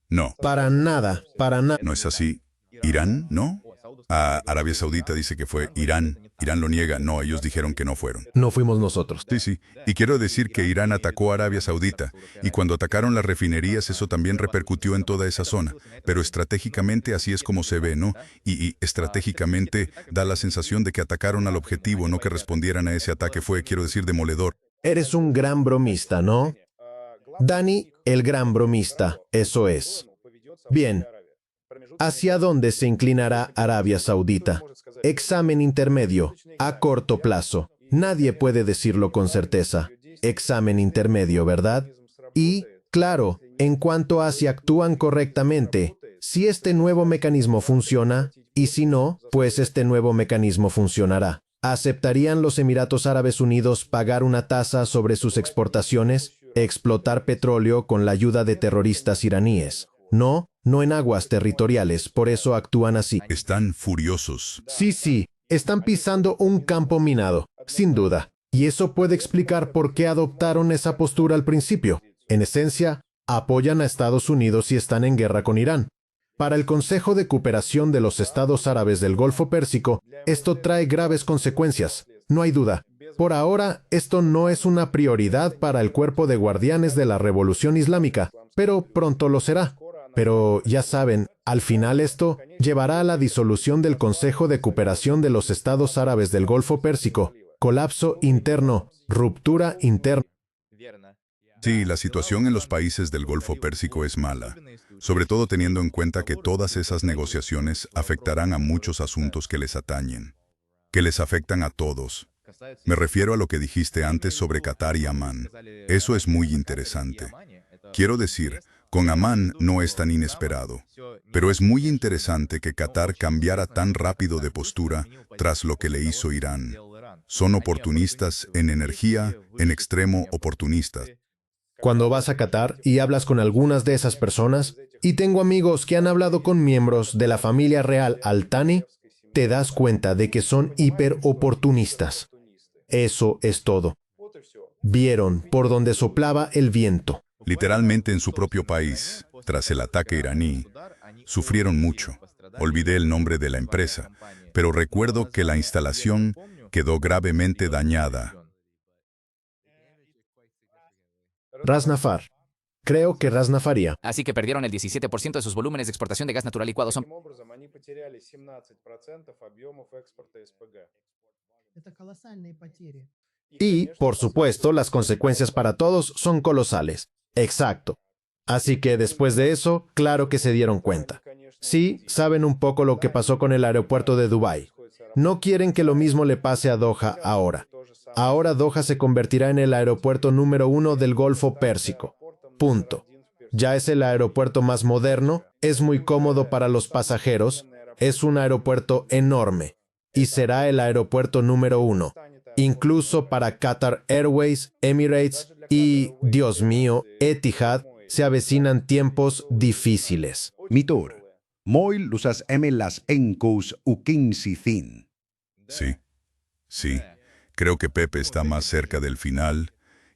S1: no,
S2: Para nada, para nada.
S1: no es así. ¿Irán, no? Arabia Saudita dice que fue Irán. Irán lo niega. No, ellos dijeron que no fueron.
S2: No fuimos nosotros.
S1: Sí, sí. Y quiero decir que Irán atacó a Arabia Saudita. Y cuando atacaron las refinerías, eso también repercutió en toda esa zona. Pero estratégicamente así es como se ve, ¿no? Y estratégicamente da la sensación de que atacaron al objetivo, no que respondieran a ese ataque. Fue, quiero decir, demoledor.
S2: Eres un gran bromista, ¿no? Dani, el gran bromista, eso es. Bien. ¿Hacia dónde se inclinará Arabia Saudita? Examen intermedio, a corto plazo. Nadie puede decirlo con certeza. Examen intermedio, ¿verdad? Y, claro, en cuanto a si actúan correctamente, si este nuevo mecanismo funciona, y si no, pues este nuevo mecanismo funcionará. ¿Aceptarían los Emiratos Árabes Unidos pagar una tasa sobre sus exportaciones, explotar petróleo con la ayuda de terroristas iraníes? No, no en aguas territoriales, por eso actúan así.
S1: Están furiosos.
S2: Sí, están pisando un campo minado, sin duda. Y eso puede explicar por qué adoptaron esa postura al principio. En esencia, apoyan a Estados Unidos y están en guerra con Irán. Para el Consejo de Cooperación de los Estados Árabes del Golfo Pérsico, esto trae graves consecuencias, no hay duda. Por ahora, esto no es una prioridad para el Cuerpo de Guardianes de la Revolución Islámica, pero pronto lo será. Pero ya saben, al final esto llevará a la disolución del Consejo de Cooperación de los Estados Árabes del Golfo Pérsico, colapso interno, ruptura interna.
S1: Sí, la situación en los países del Golfo Pérsico es mala, sobre todo teniendo en cuenta que todas esas negociaciones afectarán a muchos asuntos que les atañen, que les afectan a todos. Me refiero a lo que dijiste antes sobre Qatar y Amán. Eso es muy interesante. Quiero decir, con Amán no es tan inesperado, pero es muy interesante que Qatar cambiara tan rápido de postura tras lo que le hizo Irán. Son oportunistas en energía, en extremo oportunistas.
S2: Cuando vas a Qatar y hablas con algunas de esas personas, y tengo amigos que han hablado con miembros de la familia real Al Thani, te das cuenta de que son hiperoportunistas. Eso es todo. Vieron por donde soplaba el viento.
S1: Literalmente en su propio país, tras el ataque iraní, sufrieron mucho. Olvidé el nombre de la empresa, pero recuerdo que la instalación quedó gravemente dañada.
S2: Ras Nafar. Creo que Ras Nafaría.
S4: Así que perdieron el 17% de sus volúmenes de exportación de gas natural licuado. Son
S2: Y, por supuesto, las consecuencias para todos son colosales. Exacto. Así que después de eso, claro que se dieron cuenta. Sí, saben un poco lo que pasó con el aeropuerto de Dubái. No quieren que lo mismo le pase a Doha ahora. Ahora Doha se convertirá en el aeropuerto número 1 del Golfo Pérsico. Punto. Ya es el aeropuerto más moderno, es muy cómodo para los pasajeros, es un aeropuerto enorme y será el aeropuerto número 1, incluso para Qatar Airways, Emirates y, Dios mío, Etihad, se avecinan tiempos difíciles.
S3: Mitur, moi lusas emelas encos ukinsithin.
S1: Sí. Creo que Pepe está más cerca del final.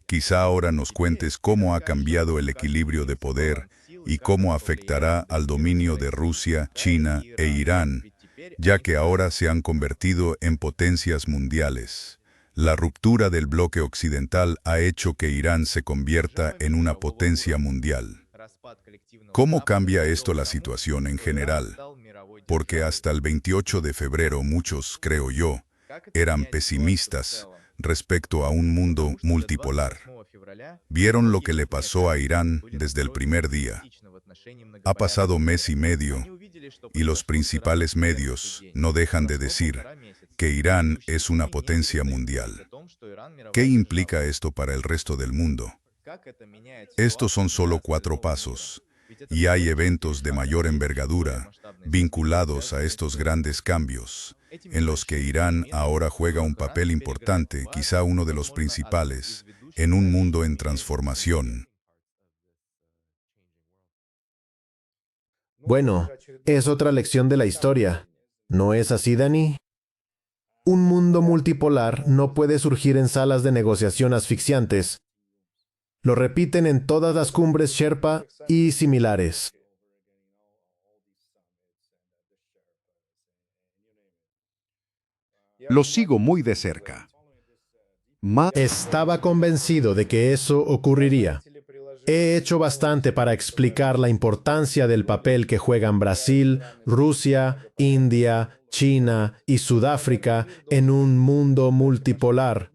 S1: Quizá ahora nos cuentes cómo ha cambiado el equilibrio de poder y cómo afectará al dominio de Rusia, China e Irán, ya que ahora se han convertido en potencias mundiales. La ruptura del bloque occidental ha hecho que Irán se convierta en una potencia mundial. ¿Cómo cambia esto la situación en general? Porque hasta el 28 de febrero muchos, creo yo, eran pesimistas respecto a un mundo multipolar. Vieron lo que le pasó a Irán desde el primer día. Ha pasado mes y medio y los principales medios no dejan de decir que Irán es una potencia mundial. ¿Qué implica esto para el resto del mundo? Estos son solo 4 pasos, y hay eventos de mayor envergadura vinculados a estos grandes cambios, en los que Irán ahora juega un papel importante, quizá uno de los principales, en un mundo en transformación.
S2: Bueno, es otra lección de la historia. ¿No es así, Dani? Un mundo multipolar no puede surgir en salas de negociación asfixiantes. Lo repiten en todas las cumbres Sherpa y similares.
S3: Lo sigo muy de cerca.
S2: Estaba convencido de que eso ocurriría. He hecho bastante para explicar la importancia del papel que juegan Brasil, Rusia, India, China y Sudáfrica en un mundo multipolar.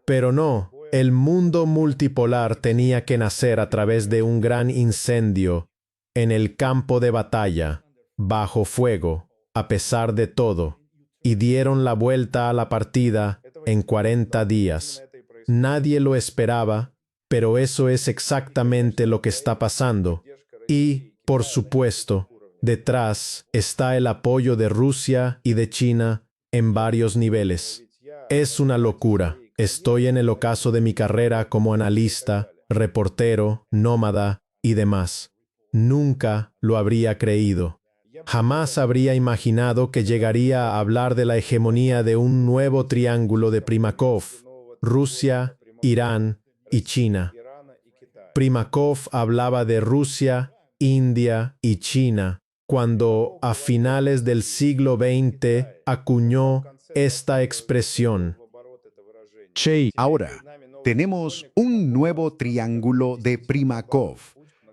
S2: Pero no, el mundo multipolar tenía que nacer a través de un gran incendio, en el campo de batalla, bajo fuego, a pesar de todo, y dieron la vuelta a la partida en 40 días. Nadie lo esperaba, pero eso es exactamente lo que está pasando. Y, por supuesto, detrás está el apoyo de Rusia y de China en varios niveles. Es una locura. Estoy en el ocaso de mi carrera como analista, reportero, nómada y demás. Nunca lo habría creído. Jamás habría imaginado que llegaría a hablar de la hegemonía de un nuevo triángulo de Primakov: Rusia, Irán y China. Primakov hablaba de Rusia, India y China cuando, a finales del siglo XX, acuñó esta expresión.
S3: Ahora, tenemos un nuevo triángulo de Primakov,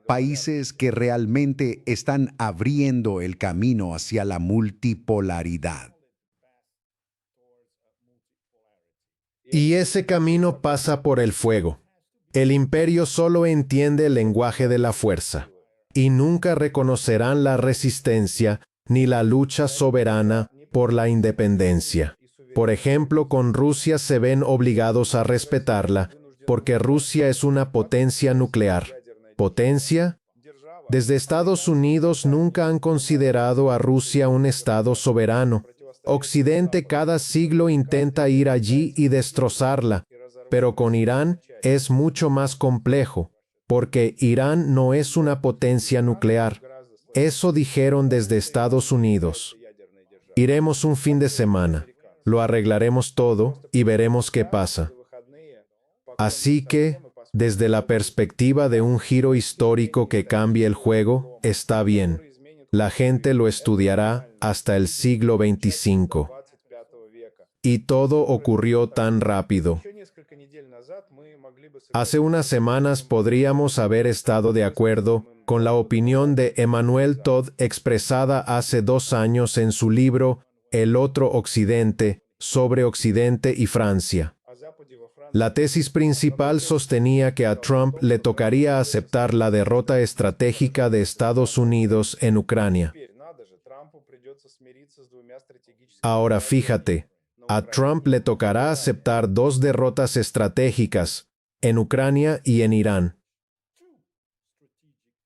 S3: países que realmente están abriendo el camino hacia la multipolaridad.
S2: Y ese camino pasa por el fuego. El imperio solo entiende el lenguaje de la fuerza, y nunca reconocerán la resistencia ni la lucha soberana por la independencia. Por ejemplo, con Rusia se ven obligados a respetarla, porque Rusia es una potencia nuclear. ¿Potencia? Desde Estados Unidos nunca han considerado a Rusia un estado soberano. Occidente cada siglo intenta ir allí y destrozarla, pero con Irán es mucho más complejo, porque Irán no es una potencia nuclear. Eso dijeron desde Estados Unidos. Iremos un fin de semana, lo arreglaremos todo y veremos qué pasa. Así que, desde la perspectiva de un giro histórico que cambie el juego, está bien. La gente lo estudiará hasta el siglo XXV. Y todo ocurrió tan rápido. Hace unas semanas podríamos haber estado de acuerdo con la opinión de Emmanuel Todd expresada hace 2 años en su libro El otro Occidente, sobre Occidente y Francia. La tesis principal sostenía que a Trump le tocaría aceptar la derrota estratégica de Estados Unidos en Ucrania. Ahora fíjate, a Trump le tocará aceptar 2 derrotas estratégicas, en Ucrania y en Irán.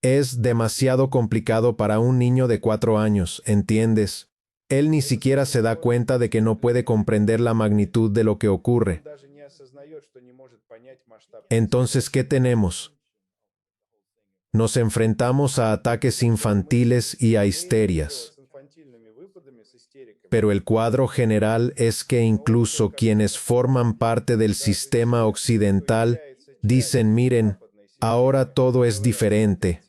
S2: Es demasiado complicado para un niño de 4 años, ¿entiendes? Él ni siquiera se da cuenta de que no puede comprender la magnitud de lo que ocurre. Entonces, ¿qué tenemos? Nos enfrentamos a ataques infantiles y a histerias. Pero el cuadro general es que incluso quienes forman parte del sistema occidental dicen, miren, ahora todo es diferente.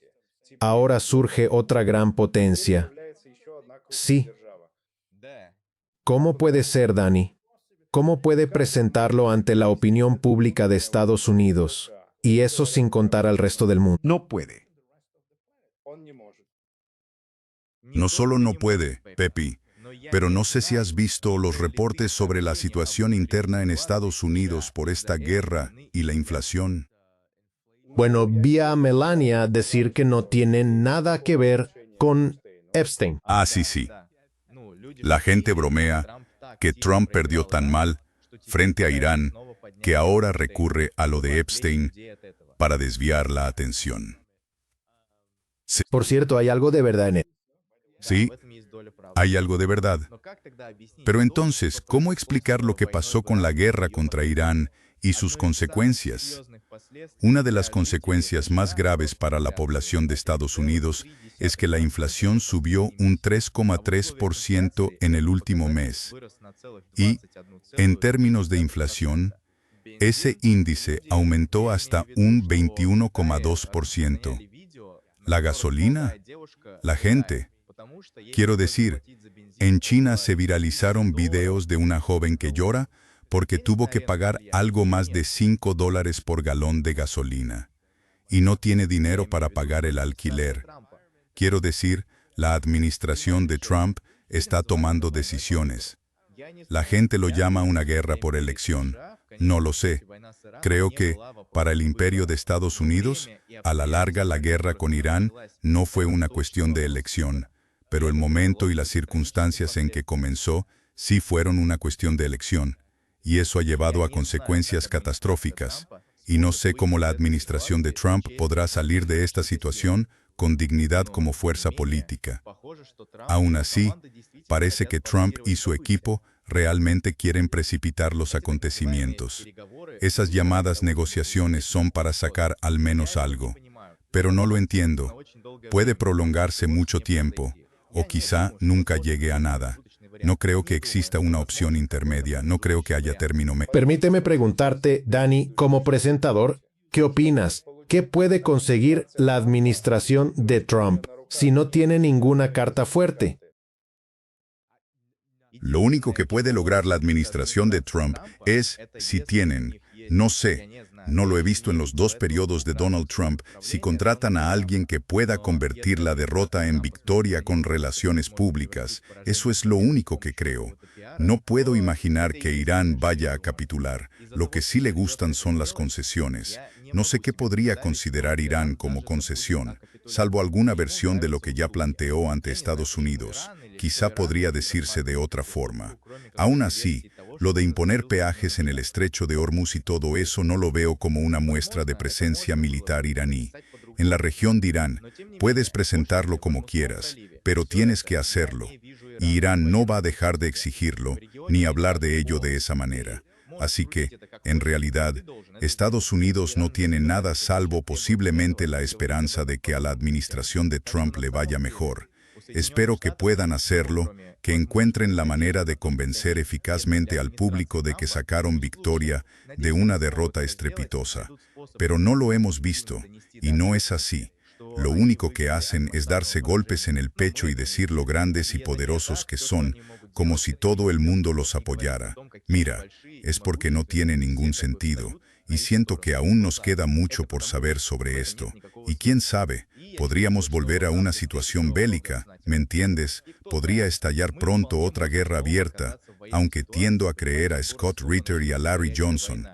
S2: Ahora surge otra gran potencia. Sí. ¿Cómo puede ser, Dani? ¿Cómo puede presentarlo ante la opinión pública de Estados Unidos? Y eso sin contar al resto del mundo.
S3: No puede.
S1: No solo no puede, Pepi, pero no sé si has visto los reportes sobre la situación interna en Estados Unidos por esta guerra y la inflación.
S2: Bueno, vi a Melania decir que no tiene nada que ver con Epstein.
S1: Ah, sí, sí. La gente bromea que Trump perdió tan mal frente a Irán que ahora recurre a lo de Epstein para desviar la atención.
S2: Por cierto, hay algo de verdad en él.
S1: Sí, hay algo de verdad. Pero entonces, ¿cómo explicar lo que pasó con la guerra contra Irán y sus consecuencias? Una de las consecuencias más graves para la población de Estados Unidos es que la inflación subió un 3,3% en el último mes. Y, en términos de inflación, ese índice aumentó hasta un 21,2%. La gasolina, la gente. Quiero decir, en China se viralizaron videos de una joven que llora porque tuvo que pagar algo más de $5 por galón de gasolina y no tiene dinero para pagar el alquiler. Quiero decir, la administración de Trump está tomando decisiones. La gente lo llama una guerra por elección. No lo sé. Creo que, para el imperio de Estados Unidos, a la larga la guerra con Irán no fue una cuestión de elección, pero el momento y las circunstancias en que comenzó sí fueron una cuestión de elección, y eso ha llevado a consecuencias catastróficas. Y no sé cómo la administración de Trump podrá salir de esta situación con dignidad como fuerza política. Aún así, parece que Trump y su equipo realmente quieren precipitar los acontecimientos. Esas llamadas negociaciones son para sacar al menos algo. Pero no lo entiendo. Puede prolongarse mucho tiempo, o quizá nunca llegue a nada. No creo que exista una opción intermedia, no creo que haya término medio.
S2: Permíteme preguntarte, Dani, como presentador, ¿qué opinas? ¿Qué puede conseguir la administración de Trump si no tiene ninguna carta fuerte?
S1: Lo único que puede lograr la administración de Trump es, si tienen, no sé, no lo he visto en los 2 periodos de Donald Trump, si contratan a alguien que pueda convertir la derrota en victoria con relaciones públicas. Eso es lo único que creo. No puedo imaginar que Irán vaya a capitular. Lo que sí le gustan son las concesiones. No sé qué podría considerar Irán como concesión, salvo alguna versión de lo que ya planteó ante Estados Unidos. Quizá podría decirse de otra forma. Aún así, lo de imponer peajes en el estrecho de Hormuz y todo eso no lo veo como una muestra de presencia militar iraní. En la región de Irán, puedes presentarlo como quieras, pero tienes que hacerlo. Y Irán no va a dejar de exigirlo, ni hablar de ello de esa manera. Así que, en realidad, Estados Unidos no tiene nada salvo posiblemente la esperanza de que a la administración de Trump le vaya mejor. Espero que puedan hacerlo, que encuentren la manera de convencer eficazmente al público de que sacaron victoria de una derrota estrepitosa. Pero no lo hemos visto, y no es así. Lo único que hacen es darse golpes en el pecho y decir lo grandes y poderosos que son, como si todo el mundo los apoyara. Mira, es porque no tiene ningún sentido, y siento que aún nos queda mucho por saber sobre esto. Y quién sabe, podríamos volver a una situación bélica, ¿me entiendes? Podría estallar pronto otra guerra abierta, aunque tiendo a creer a Scott Ritter y a Larry Johnson.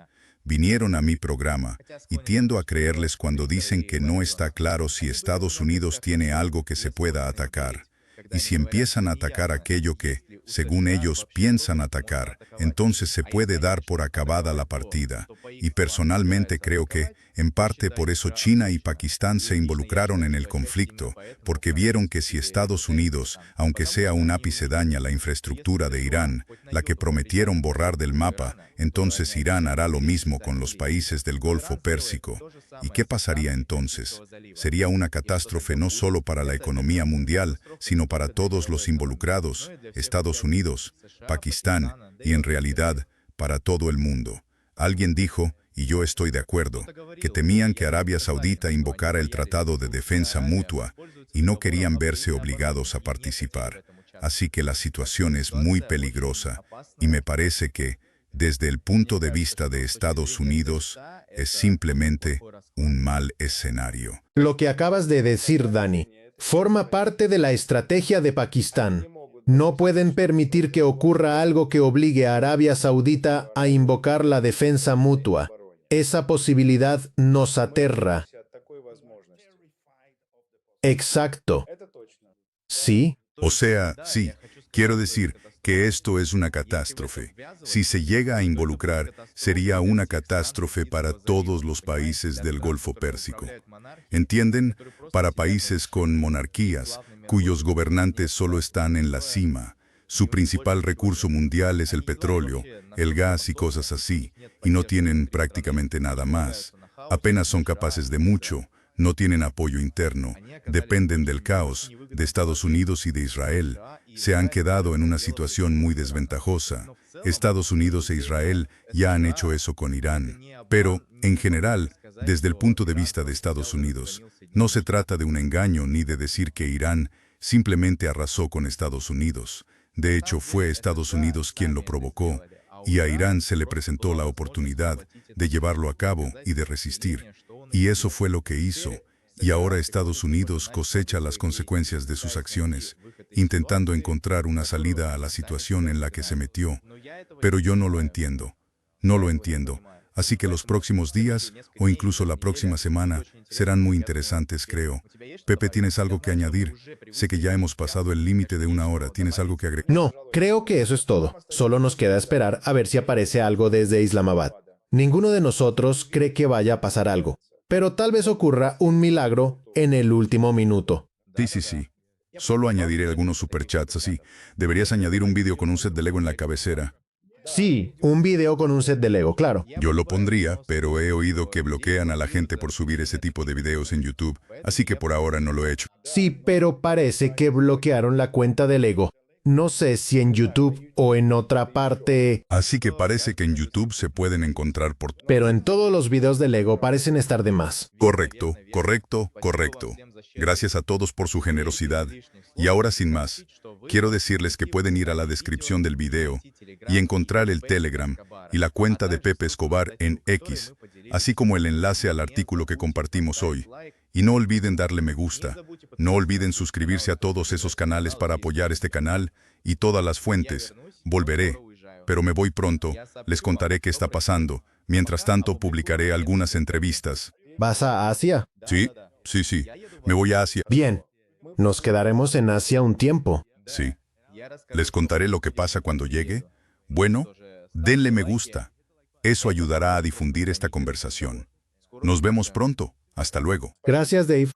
S1: Vinieron a mi programa, y tiendo a creerles cuando dicen que no está claro si Estados Unidos tiene algo que se pueda atacar. Y si empiezan a atacar aquello que, según ellos, piensan atacar, entonces se puede dar por acabada la partida. Y personalmente creo que, en parte por eso China y Pakistán se involucraron en el conflicto, porque vieron que si Estados Unidos, aunque sea un ápice, daña la infraestructura de Irán, la que prometieron borrar del mapa, entonces Irán hará lo mismo con los países del Golfo Pérsico. ¿Y qué pasaría entonces? Sería una catástrofe no solo para la economía mundial, sino para todos los involucrados, Estados Unidos, Pakistán y, en realidad, para todo el mundo. Alguien dijo, y yo estoy de acuerdo, que temían que Arabia Saudita invocara el Tratado de Defensa Mutua y no querían verse obligados a participar. Así que la situación es muy peligrosa y me parece que, desde el punto de vista de Estados Unidos, es simplemente un mal escenario.
S2: Lo que acabas de decir, Dani, forma parte de la estrategia de Pakistán. No pueden permitir que ocurra algo que obligue a Arabia Saudita a invocar la defensa mutua. Esa posibilidad nos aterra. Exacto. Sí,
S1: O sea, sí, quiero decir que esto es una catástrofe. Si se llega a involucrar, sería una catástrofe para todos los países del Golfo Pérsico. ¿Entienden? Para países con monarquías, cuyos gobernantes solo están en la cima. Su principal recurso mundial es el petróleo, el gas y cosas así, y no tienen prácticamente nada más. Apenas son capaces de mucho, no tienen apoyo interno, dependen del caos, de Estados Unidos y de Israel. Se han quedado en una situación muy desventajosa. Estados Unidos e Israel ya han hecho eso con Irán. Pero, en general, desde el punto de vista de Estados Unidos, no se trata de un engaño ni de decir que Irán simplemente arrasó con Estados Unidos. De hecho, fue Estados Unidos quien lo provocó, y a Irán se le presentó la oportunidad de llevarlo a cabo y de resistir. Y eso fue lo que hizo. Y ahora Estados Unidos cosecha las consecuencias de sus acciones, intentando encontrar una salida a la situación en la que se metió. Pero yo no lo entiendo. No lo entiendo. Así que los próximos días, o incluso la próxima semana, serán muy interesantes, creo. Pepe, ¿tienes algo que añadir? Sé que ya hemos pasado el límite de 1 hora. ¿Tienes algo que agregar?
S2: no, creo que eso es todo. Solo nos queda esperar a ver si aparece algo desde Islamabad. Ninguno de nosotros cree que vaya a pasar algo, pero tal vez ocurra un milagro en el último minuto.
S1: Sí. Solo añadiré algunos superchats así. Deberías añadir un vídeo con un set de Lego en la cabecera.
S2: Sí, un video con un set de Lego, claro.
S1: Yo lo pondría, pero he oído que bloquean a la gente por subir ese tipo de videos en YouTube, así que por ahora no lo he hecho.
S2: Sí, pero parece que bloquearon la cuenta de Lego. No sé si en YouTube o en otra parte,
S1: Así que parece que en YouTube se pueden encontrar por...
S2: pero en todos los videos de Lego parecen estar de más.
S1: Correcto. Gracias a todos por su generosidad. Y ahora sin más, quiero decirles que pueden ir a la descripción del video y encontrar el Telegram y la cuenta de Pepe Escobar en X, así como el enlace al artículo que compartimos hoy. Y no olviden darle me gusta. No olviden suscribirse a todos esos canales para apoyar este canal y todas las fuentes. Volveré, pero me voy pronto. Les contaré qué está pasando. Mientras tanto, publicaré algunas entrevistas.
S2: ¿Vas a Asia?
S1: Sí. Me voy a Asia.
S2: Bien. Nos quedaremos en Asia un tiempo.
S1: Sí. Les contaré lo que pasa cuando llegue. Bueno, denle me gusta. Eso ayudará a difundir esta conversación. Nos vemos pronto. Hasta luego.
S2: Gracias, Dave.